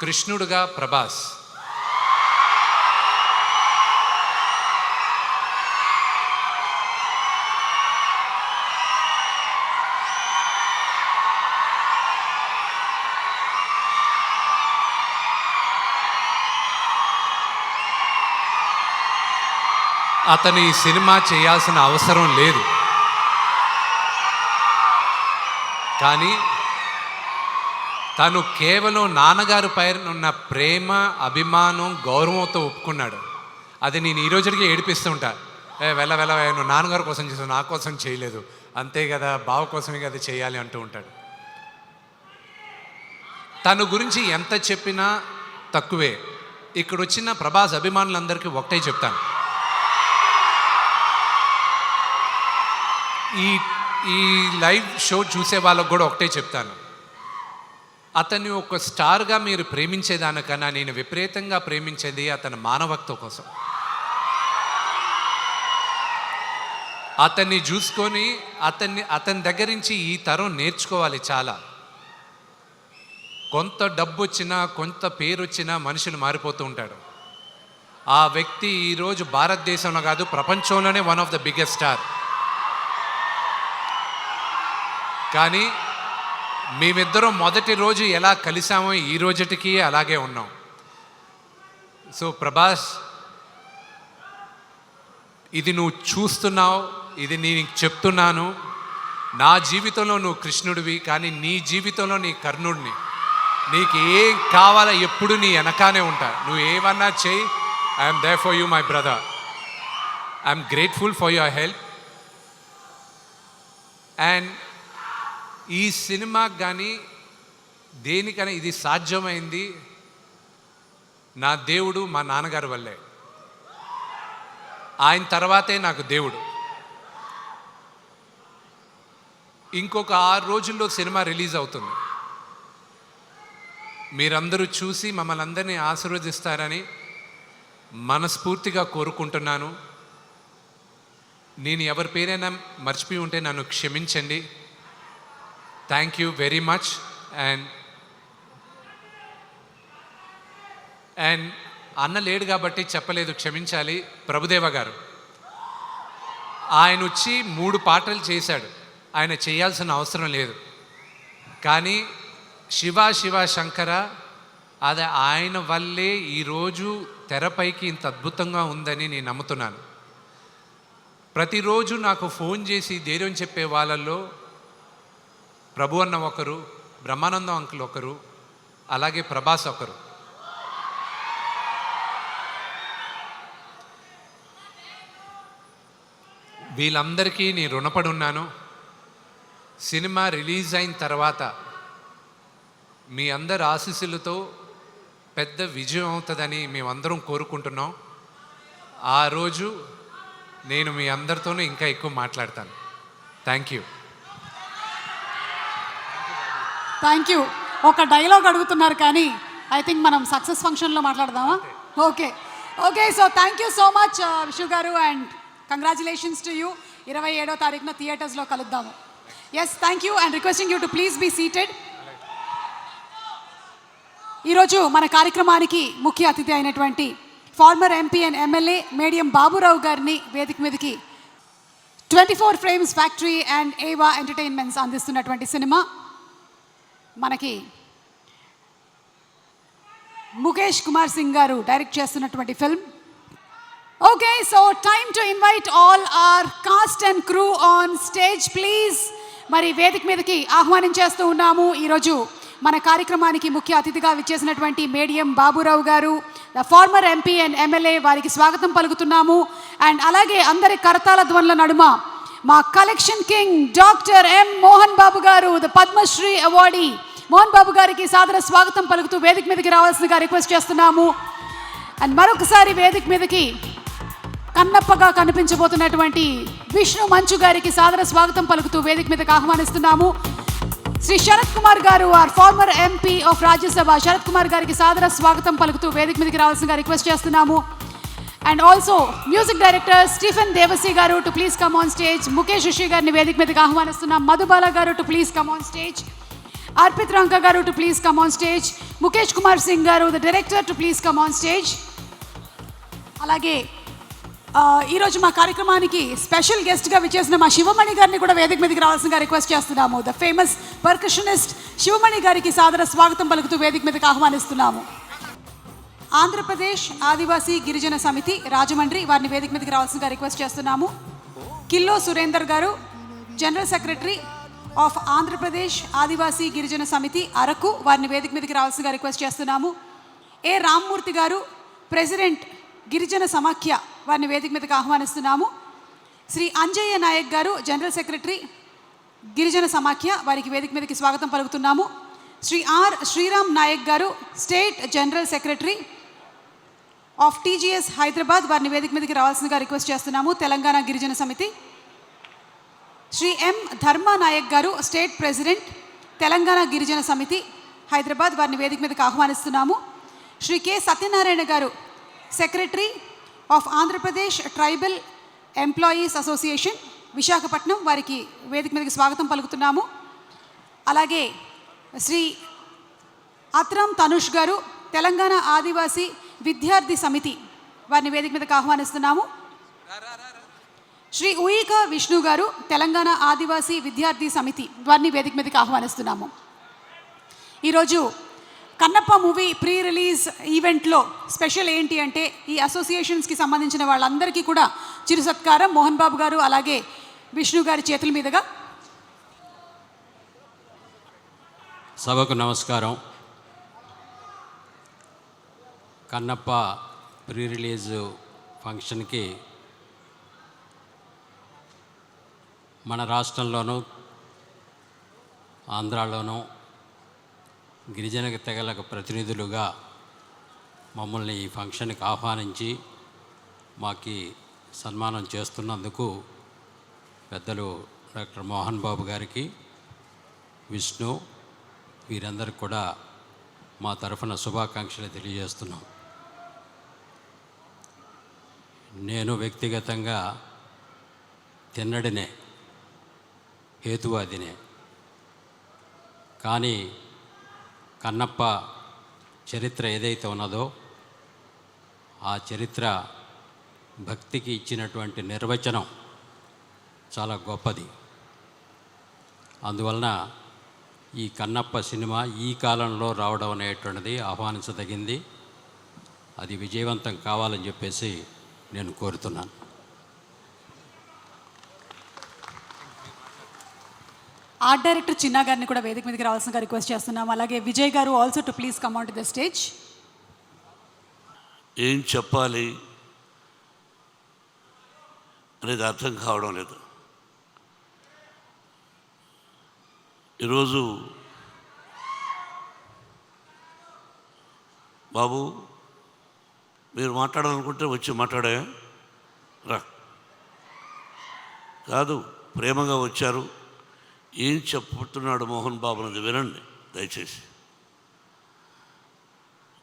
కృష్ణుడుగా ప్రభాస్. అతను ఈ సినిమా చేయాల్సిన అవసరం లేదు, కానీ తను కేవలం నాన్నగారి పైన ఉన్న ప్రేమ, అభిమానం, గౌరవంతో ఒప్పుకున్నాడు. అది నేను ఈ రోజుకి ఏడిపిస్తుంటా. వెళ్ళ నువ్వు నాన్నగారి కోసం చేసావు, నా కోసం చేయలేదు, అంతే కదా, బావ కోసమే కదా చేయాలి అంటూ ఉంటాడు. తన గురించి ఎంత చెప్పినా తక్కువే. ఇక్కడ వచ్చిన ప్రభాస్ అభిమానులందరికీ ఒకటే చెప్తాను, ఈ లైవ్ షో చూసే వాళ్ళకు కూడా ఒకటే చెప్తాను, అతన్ని ఒక స్టార్గా మీరు ప్రేమించేదానికన్నా నేను విపరీతంగా ప్రేమించేది అతని మానవత్వం కోసం. అతన్ని చూసుకొని అతని దగ్గర నుంచి ఈ తరం నేర్చుకోవాలి చాలా. కొంత డబ్బు వచ్చినా, కొంత పేరు వచ్చినా మనుషులు మారిపోతూ ఉంటాడు. ఆ వ్యక్తి ఈరోజు భారతదేశంలో కాదు ప్రపంచంలోనే one of the biggest star. కానీ మేమిద్దరం మొదటి రోజు ఎలా కలిసామో ఈ రోజుటికి అలాగే ఉన్నాం. సో ప్రభాస్, ఇది నువ్వు చూస్తున్నావు, ఇది నేను చెప్తున్నాను. నా జీవితంలో నువ్వు కృష్ణుడివి, కానీ నీ జీవితంలో నీ కర్ణుడిని. నీకు ఏం కావాలో ఎప్పుడు నీ వెనకానే ఉంటా. నువ్వు ఏమన్నా చెయ్యి, I'm there for you my brother. I'm grateful for your help. And ఈ సినిమాకి కానీ దేనికైనా ఇది సాధ్యమైంది నా దేవుడు, మా నాన్నగారి వల్లే. ఆయన తర్వాతే నాకు దేవుడు. ఇంకొక 6 రోజుల్లో సినిమా రిలీజ్ అవుతుంది. మీరందరూ చూసి మమ్మల్ని అందరినీ ఆశీర్వదిస్తారని మనస్ఫూర్తిగా కోరుకుంటున్నాను. నేను ఎవరి పేరైనా మర్చిపోయి ఉంటే నన్ను క్షమించండి. Thank you very much. And అన్న లేడు కాబట్టి చెప్పలేదు, క్షమించాలి. ప్రభుదేవ గారు ఆయన వచ్చి 3 పాటలు చేశాడు, ఆయన చేయాల్సిన అవసరం లేదు. కానీ శివ శివ శంకర అది ఆయన వల్లే ఈరోజు తెరపైకి ఇంత అద్భుతంగా ఉందని నేను నమ్ముతున్నాను. ప్రతిరోజు నాకు ఫోన్ చేసి ధైర్యం చెప్పే వాళ్ళల్లో ప్రభు అన్న ఒకరు, బ్రహ్మానందం అంకుల్ ఒకరు, అలాగే ప్రభాస్ ఒకరు. వీళ్ళందరికీ నేను రుణపడి ఉన్నాను. సినిమా రిలీజ్ అయిన తర్వాత మీ అందరి ఆశీస్సులతో పెద్ద విజయం అవుతుందని మేమందరం కోరుకుంటున్నాం. ఆ రోజు నేను మీ అందరితోనూ ఇంకా ఎక్కువ మాట్లాడతాను. Thank you. Thank you. ఒక డైలాగ్ అడుగుతున్నారు కానీ ఐ థింక్ మనం సక్సెస్ ఫంక్షన్లో మాట్లాడదామా? Okay. So thank you so much Vishnu గారు, అండ్ కంగ్రాచులేషన్స్ టు యూ. 27వ తారీఖున థియేటర్స్లో కలుద్దాము. Yes, thank you and requesting you to please be seated. ఈరోజు మన కార్యక్రమానికి ముఖ్య అతిథి అయినటువంటి former MP and MLA Midiyam Baburao గారిని వేదిక మీదకి 24 frames factory and AVA entertainments అందిస్తున్నటువంటి సినిమా మనకి ముఖేష్ కుమార్ సింగ్ గారు డైరెక్ట్ చేస్తున్నటువంటి film. Okay, so time to invite all our cast and crew on stage please. మరి వేదిక మీదకి ఆహ్వానించేస్తూ ఉన్నాము. ఈరోజు మన కార్యక్రమానికి ముఖ్య అతిథిగా విచ్చేసినటువంటి madam Baburao garu, the former MP and MLA, వారికి స్వాగతం పలుకుతున్నాము. అండ్ అలాగే అందరి కరతాళ ధ్వనుల నడుమ మా collection king doctor M Mohan Babu గారు, ద పద్మశ్రీ అవార్డీ మోహన్ బాబు గారికి సాదర స్వాగతం పలుకుతూ వేదిక మీదకి రావాల్సిందిగా రిక్వెస్ట్ చేస్తున్నాము. అండ్ మరొకసారి వేదిక మీదకి కన్నప్పగా కనిపించబోతున్నటువంటి విష్ణు మంచు గారికి సాదర స్వాగతం పలుకుతూ వేదిక మీదకి ఆహ్వానిస్తున్నాము. శ్రీ శరత్ కుమార్ గారు, our former MP of Rajya Sabha, Sarath Kumar గారికి సాదర స్వాగతం పలుకుతూ వేదిక మీదకి రావాల్సిందిగా రిక్వెస్ట్ చేస్తున్నాము. And also music director Stephen Devassy గారు to please come on stage. Mukesh Rishi గారిని వేదిక మీదకి ఆహ్వానిస్తున్నాం. మధుబాల గారు to please come on stage. Arpit Ranka గారు to please come on stage. Mukesh Kumar Singh గారు, the director, to please come on stage. అలాగే ఈరోజు మా కార్యక్రమానికి స్పెషల్ గెస్ట్గా విచ్చేసిన మా శివమణి గారిని కూడా వేదిక మీదకి రావాల్సిందిగా రిక్వెస్ట్ చేస్తున్నాము. ద ఫేమస్ పర్కషనిస్ట్ శివమణి గారికి సాదర స్వాగతం పలుకుతూ వేదిక మీదకి ఆహ్వానిస్తున్నాము. ఆంధ్రప్రదేశ్ ఆదివాసీ గిరిజన సమితి రాజమండ్రి, వారిని వేదిక మీదకి రావాల్సిందిగా రిక్వెస్ట్ చేస్తున్నాము. కిల్లో సురేందర్ గారు, జనరల్ సెక్రటరీ ఆఫ్ ఆంధ్రప్రదేశ్ ఆదివాసీ గిరిజన సమితి అరకు, వారిని వేదిక మీదకి రావాల్సిందిగా రిక్వెస్ట్ చేస్తున్నాము. ఏ రామ్మూర్తి గారు, ప్రెసిడెంట్ గిరిజన సమాఖ్య, వారిని వేదిక మీదకి ఆహ్వానిస్తున్నాము. శ్రీ అంజయ్య నాయక్ గారు, జనరల్ సెక్రటరీ గిరిజన సమాఖ్య, వారికి వేదిక మీదకి స్వాగతం పలుకుతున్నాము. శ్రీ ఆర్ శ్రీరామ్ నాయక్ గారు, state general secretary of TGS Hyderabad, వారిని వేదిక మీదకి రావాల్సిందిగా రిక్వెస్ట్ చేస్తున్నాము, తెలంగాణ గిరిజన సమితి. శ్రీ ఎం ధర్మా నాయక్ గారు, స్టేట్ ప్రెసిడెంట్ తెలంగాణ గిరిజన సమితి హైదరాబాద్, వారిని వేదిక మీదకి ఆహ్వానిస్తున్నాము. శ్రీ కె సత్యనారాయణ గారు, secretary of Andhra Pradesh tribal employees association Visakhapatnam, వారికి వేదిక మీదకి స్వాగతం పలుకుతున్నాము. అలాగే శ్రీ అత్రం తనుష్ గారు, తెలంగాణ ఆదివాసీ విద్యార్థి సమితి, వారిని వేదిక మీదకి ఆహ్వానిస్తున్నాము. శ్రీ ఉయిక విష్ణు గారు, తెలంగాణ ఆదివాసీ విద్యార్థి సమితి, వారిని వేదిక మీదకి ఆహ్వానిస్తున్నాము. ఈరోజు కన్నప్ప మూవీ ప్రీ రిలీజ్ ఈవెంట్లో స్పెషల్ ఏంటి అంటే, ఈ అసోసియేషన్స్కి సంబంధించిన వాళ్ళందరికీ కూడా చిరు సత్కారం మోహన్ బాబు గారు అలాగే విష్ణు గారి చేతుల మీదుగా. సభకు నమస్కారం. కన్నప్ప ప్రీ రిలీజ్ ఫంక్షన్కి మన రాష్ట్రంలోనూ ఆంధ్రాలోనూ గిరిజన తెగలకు ప్రతినిధులుగా మమ్మల్ని ఈ ఫంక్షన్కి ఆహ్వానించి మాకు సన్మానం చేస్తున్నందుకు పెద్దలు డాక్టర్ మోహన్ బాబు గారికి, విష్ణు, వీరందరికీ కూడా మా తరఫున శుభాకాంక్షలు తెలియజేస్తున్నాం. నేను వ్యక్తిగతంగా తిన్నడినే, హేతువాదినే. కానీ కన్నప్ప చరిత్ర ఏదైతే ఉన్నదో ఆ చరిత్ర భక్తికి ఇచ్చినటువంటి నిర్వచనం చాలా గొప్పది. అందువలన ఈ కన్నప్ప సినిమా ఈ కాలంలో రావడం అనేటువంటిది ఆహ్వానించదగింది. అది విజయవంతం కావాలని చెప్పేసి నేను కోరుతున్నాను. ఆర్ట్ డైరెక్టర్ చిన్నా గారిని కూడా వేదిక మీదకి రావాల్సిందిగా రిక్వెస్ట్ చేస్తున్నాం. అలాగే విజయ్ గారు also to please come on to the stage. ఏం చెప్పాలి అనేది అర్థం కావడం లేదు. ఈరోజు బాబు మీరు మాట్లాడాలనుకుంటే వచ్చి మాట్లాడా రా, కాదు ప్రేమగా వచ్చారు. ఏం చెప్పుతున్నాడు మోహన్ బాబు అనేది వినండి దయచేసి.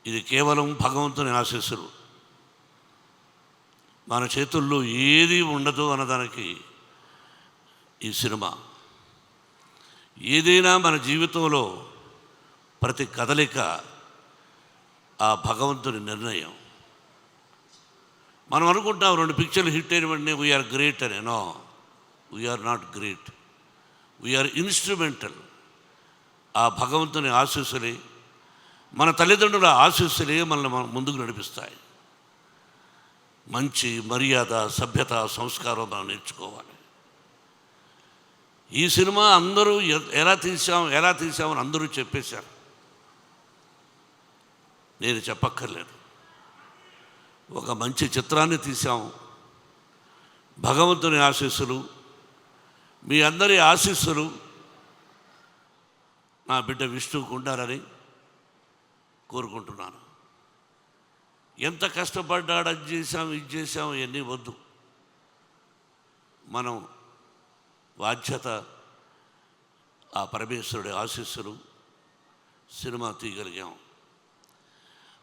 ఇది కేవలం భగవంతుని ఆశీస్సులు, మన చేతుల్లో ఏది ఉండదు అన్నదానికి ఈ సినిమా. ఏదైనా మన జీవితంలో ప్రతి కదలిక ఆ భగవంతుని నిర్ణయం. మనం అనుకుంటాం 2 పిక్చర్లు హిట్ అయిన వెంటనే వీఆర్ గ్రేట్ అని. No, we are not great, we are instrumental. ఆ భగవంతుని ఆశీస్సులే, మన తల్లిదండ్రుల ఆశీస్సులే మనల్ని ముందుకు నడిపిస్తాయి. మంచి మర్యాద, సభ్యత, సంస్కారం మనం నేర్చుకోవాలి. ఈ సినిమా అందరూ ఎలా తీసామని అందరూ చెప్పేశారు, నేను చెప్పక్కర్లేదు. ఒక మంచి చిత్రాన్ని తీసాము. భగవంతుని ఆశీస్సులు, మీ అందరి ఆశీస్సులు నా బిడ్డ విష్ణువుకు ఉండాలని కోరుకుంటున్నాను. ఎంత కష్టపడ్డాడు, అది చేశాం, ఇది చేశాం, ఇవన్నీ వద్దు. మనం బాధ్యత, ఆ పరమేశ్వరుడి ఆశీస్సులు, సినిమా తీయగలిగాం.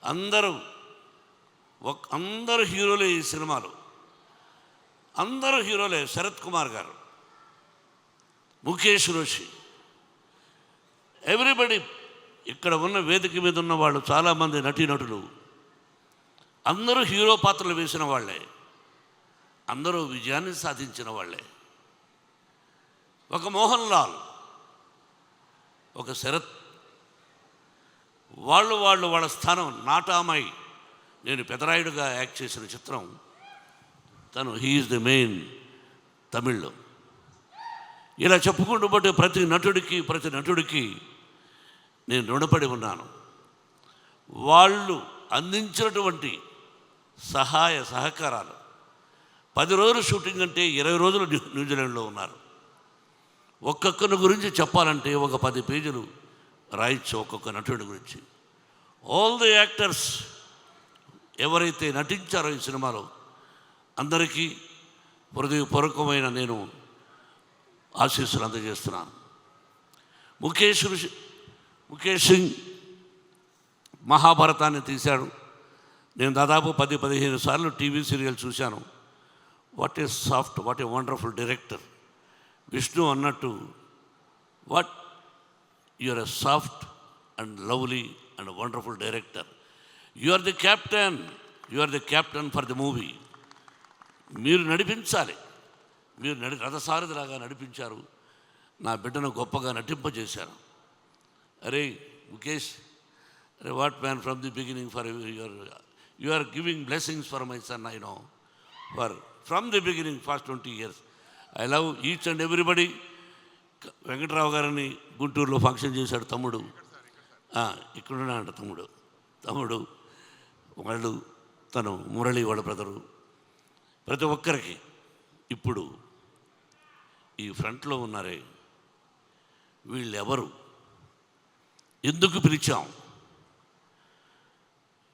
అందరూ హీరోలే ఈ సినిమాలో, అందరూ హీరోలే. శరత్ కుమార్ గారు, ముఖేష్ రోషి, ఎవ్రీబడి. ఇక్కడ ఉన్న వేదిక మీద ఉన్న వాళ్ళు చాలామంది నటీనటులు అందరూ హీరో పాత్రలు వేసిన వాళ్ళే, అందరూ విజయాన్ని సాధించిన వాళ్ళే. ఒక మోహన్ లాల్, ఒక శరత్, వాళ్ళ స్థానం. నాటామాయి, నేను పెదరాయుడుగా యాక్ట్ చేసిన చిత్రం, తను హీఈస్ ది మెయిన్ తమిళ్లో. ఇలా చెప్పుకుంటూ బట్టి ప్రతి నటుడికి నేను రుణపడి ఉన్నాను. వాళ్ళు అందించినటువంటి సహాయ సహకారాలు. 10 రోజులు షూటింగ్ అంటే 20 రోజులు న్యూజిలాండ్లో ఉన్నారు. ఒక్కొక్కరి గురించి చెప్పాలంటే ఒక 10 పేజీలు రాయొచ్చు ఒక్కొక్క నటుడి గురించి. ఆల్ ది యాక్టర్స్ ఎవరైతే నటించారో ఈ సినిమాలో అందరికీ హృదయపూర్వకమైన నేను ఆశీస్సులు అందజేస్తున్నాను. ముఖేష్ సింగ్ మహాభారతాన్ని తీశాడు. నేను దాదాపు 10-15 సార్లు టీవీ సీరియల్ చూశాను. What a soft, what a wonderful director. Vishnu అన్నట్టు, what you are a soft and lovely and wonderful director. You are the captain for the movie. మీరు నడిపించాలి. మీరు రథసారథిలాగా నడిపించారు. నా బిడ్డను గొప్పగా నటింపజేశారు. అరే ముఖేష్, అరే what man, from the beginning for you are giving blessings for my son. I know from the beginning past 20 years. I love each and everybody. Venkatrao గారిని గుంటూరులో ఫంక్షన్ చేశాడు తమ్ముడు, ఇక్కడున్నాడు తమ్ముడు వాళ్ళు, తను మురళి వాళ్ళ బ్రదరు. ప్రతి ఒక్కరికి ఇప్పుడు ఈ ఫ్రంట్లో ఉన్నారే, వీళ్ళెవరు, ఎందుకు పిలిచాం?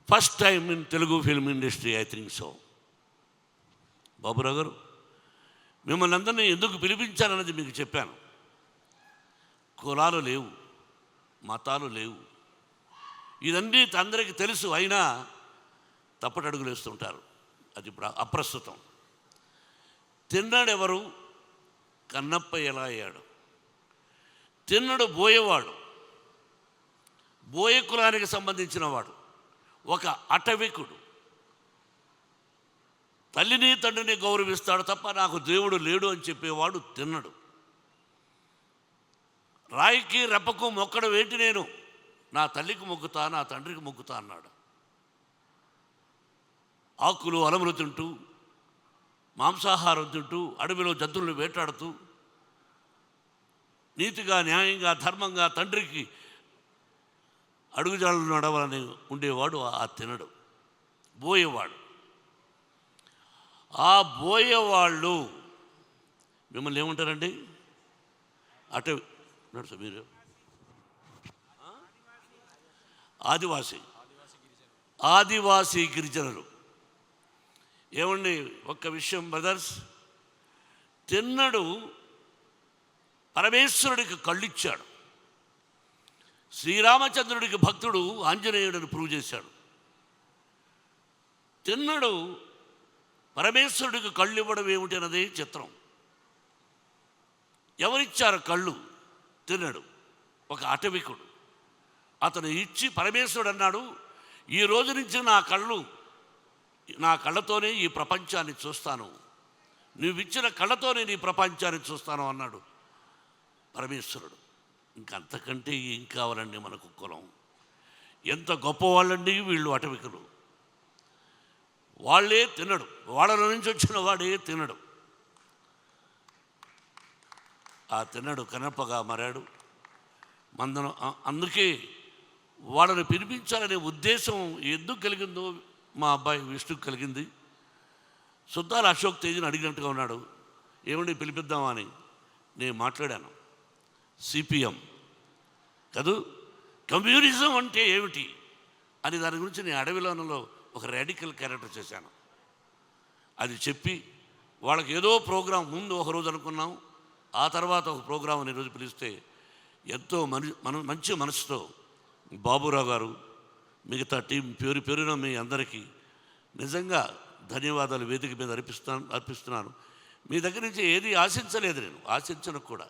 First time in Telugu film industry, I think so. Baburao గారు, మిమ్మల్ని అందరినీ ఎందుకు పిలిపించానన్నది మీకు చెప్పాను. కులాలు లేవు, మతాలు లేవు, ఇదన్నీ అందరికీ తెలుసు. అయినా తప్పటడుగులు వేస్తుంటారు. అది ఇప్పుడు అప్రస్తుతం. తిన్నాడెవరు? కన్నప్ప ఎలా అయ్యాడు? తిన్నడు బోయేవాడు, బోయ కులానికి సంబంధించిన వాడు, ఒక అటవికుడు. తల్లిని తండ్రిని గౌరవిస్తాడు తప్ప నాకు దేవుడు లేడు అని చెప్పేవాడు తిన్నడు. రాయికి రెప్పకు మొక్కడం ఏంటి, నేను నా తల్లికి మొక్కుతా, నా తండ్రికి మొక్కుతా అన్నాడు. ఆకులు అలములు తింటూ, మాంసాహారం తింటూ, అడవిలో జంతువులను వేటాడుతూ, నీతిగా, న్యాయంగా, ధర్మంగా తండ్రికి అడుగుజాడలు నడవాలని ఉండేవాడు ఆ తినడు, బోయేవాడు. ఆ బోయేవాళ్ళు మిమ్మల్ని ఏమంటారండి? అటు నడుచు మీరు ఆదివాసీ గిరిజనులు. ఏమండి, ఒక్క విషయం బ్రదర్స్, తిన్నడు పరమేశ్వరుడికి కళ్ళిచ్చాడు. శ్రీరామచంద్రుడికి భక్తుడు, ఆంజనేయుడిని ప్రూవ్ చేశాడు. తిన్నడు పరమేశ్వరుడికి కళ్ళు ఇవ్వడం ఏమిటి అన్నది చిత్రం. ఎవరిచ్చారు కళ్ళు? తిన్నడు, ఒక అటవికుడు. అతను ఇచ్చి పరమేశ్వరుడు అన్నాడు, ఈ రోజు నుంచి నా కళ్ళతోనే ఈ ప్రపంచాన్ని చూస్తాను, నువ్విచ్చిన కళ్ళతోనే నీ ప్రపంచాన్ని చూస్తాను అన్నాడు పరమేశ్వరుడు. ఇంకంతకంటే ఏం కావాలండి మనకు కులం? ఎంత గొప్పవాళ్ళండి వీళ్ళు అటవికులు. వాళ్ళే తినడు, వాళ్ళ నుంచి వచ్చిన వాడే తినడు. ఆ తినడు కనపగా మారాడు. మందనం అందుకే వాళ్ళని పిలిపించాలనే ఉద్దేశం ఎందుకు కలిగిందో మా అబ్బాయి విష్ణుకు కలిగింది. సుద్దాల అశోక్ తేజీని అడిగినట్టుగా ఉన్నాడు, ఏమండి పిలిపిద్దామా అని. నేను మాట్లాడాను. సిపిఎం కాదు, కమ్యూనిజం అంటే ఏమిటి అని దాని గురించి నేను అడవిలోనలో ఒక రాడికల్ క్యారెక్టర్ చేశాను. అది చెప్పి వాళ్ళకి ఏదో ప్రోగ్రాం ముందు ఒకరోజు అనుకున్నాం, ఆ తర్వాత ఒక ప్రోగ్రాం అని రోజు పిలిస్తే ఎంతో మంచి మనసుతో బాబురావు గారు, మిగతా టీం పేరున మీ అందరికీ నిజంగా ధన్యవాదాలు వేదిక మీద అర్పిస్తున్నాను. మీ దగ్గర నుంచి ఏది ఆశించలేదు, నేను ఆశించను కూడా.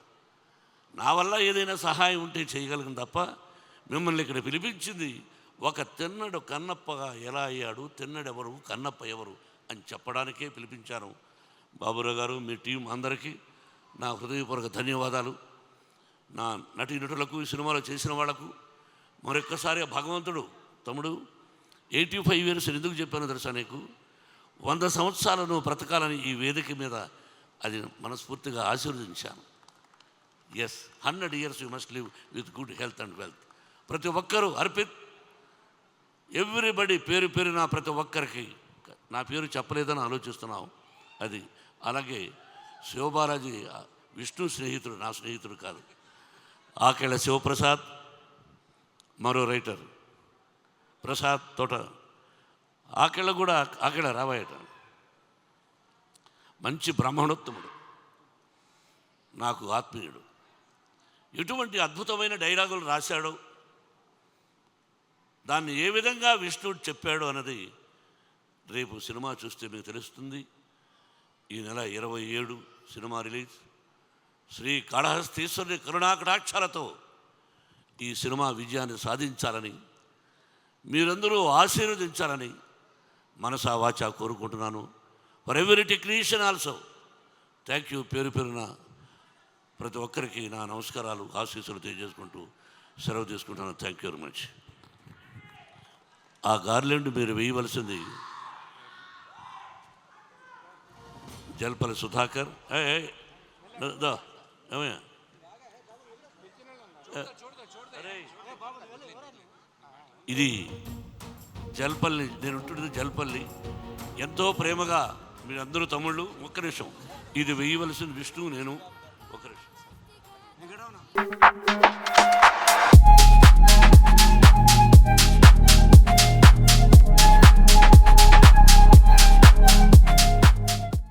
నా వల్ల ఏదైనా సహాయం ఉంటే చేయగలను తప్ప మిమ్మల్ని ఇక్కడ పిలిపించింది ఒక తిన్నడు కన్నప్పగా ఎలా అయ్యాడు, తిన్నడెవరు, కన్నప్ప ఎవరు అని చెప్పడానికే పిలిపించాను. బాబురావు గారు, మీ టీం అందరికీ నా హృదయపూర్వక ధన్యవాదాలు. నా నటీనటులకు, ఈ సినిమాలో చేసిన వాళ్లకు మరొక్కసారి భగవంతుడు, తమ్ముడు 85 years ఎందుకు చెప్పాను తెలుసా నీకు? 100 సంవత్సరాలను బ్రతకాలని ఈ వేదిక మీద అది మనస్ఫూర్తిగా ఆశీర్వదించాను. Yes, 100 years you must live with good health and wealth. ప్రతి ఒక్కరూ అర్పిత్, ఎవ్రీబడి పేరున ప్రతి ఒక్కరికి, నా పేరు చెప్పలేదని ఆలోచిస్తున్నావు అది. అలాగే శివబాలాజీ విష్ణు స్నేహితుడు, నా స్నేహితుడు కాదు. ఆకేళ్ళ శివప్రసాద్, మరో రైటర్ ప్రసాద్ తోట, ఆకేళ్ళ కూడా ఆకేళ్ళ రావాయట, మంచి బ్రాహ్మణోత్తముడు, నాకు ఆత్మీయుడు. ఎటువంటి అద్భుతమైన డైలాగులు రాశాడో, దాన్ని ఏ విధంగా విష్ణుడు చెప్పాడో అన్నది రేపు సినిమా చూస్తే మీకు తెలుస్తుంది. ఈ నెల 27 సినిమా రిలీజ్. శ్రీ కాళహస్తీశ్వరుని కరుణాకటాక్షాలతో ఈ సినిమా విజయాన్ని సాధించాలని, మీరందరూ ఆశీర్వదించాలని మనసా వాచా కోరుకుంటున్నాను. For every technician also thank you. పేరున ప్రతి ఒక్కరికి నా నమస్కారాలు, ఆశీస్సులు తెలియజేసుకుంటూ సెలవు తీసుకుంటున్నాను. Thank you very much. ఆ గార్లెండ్ మీరు వేయవలసింది జల్పల్లి సుధాకర్. ఏమయ్యా, ఇది జల్పల్లి, నేను ఉంటున్నది జల్పల్లి. ఎంతో ప్రేమగా మీరందరూ తమ్ముళ్ళు. ఒక్క నిమిషం, ఇది వేయవలసిన విష్ణు, నేను ఒక నిమిషం.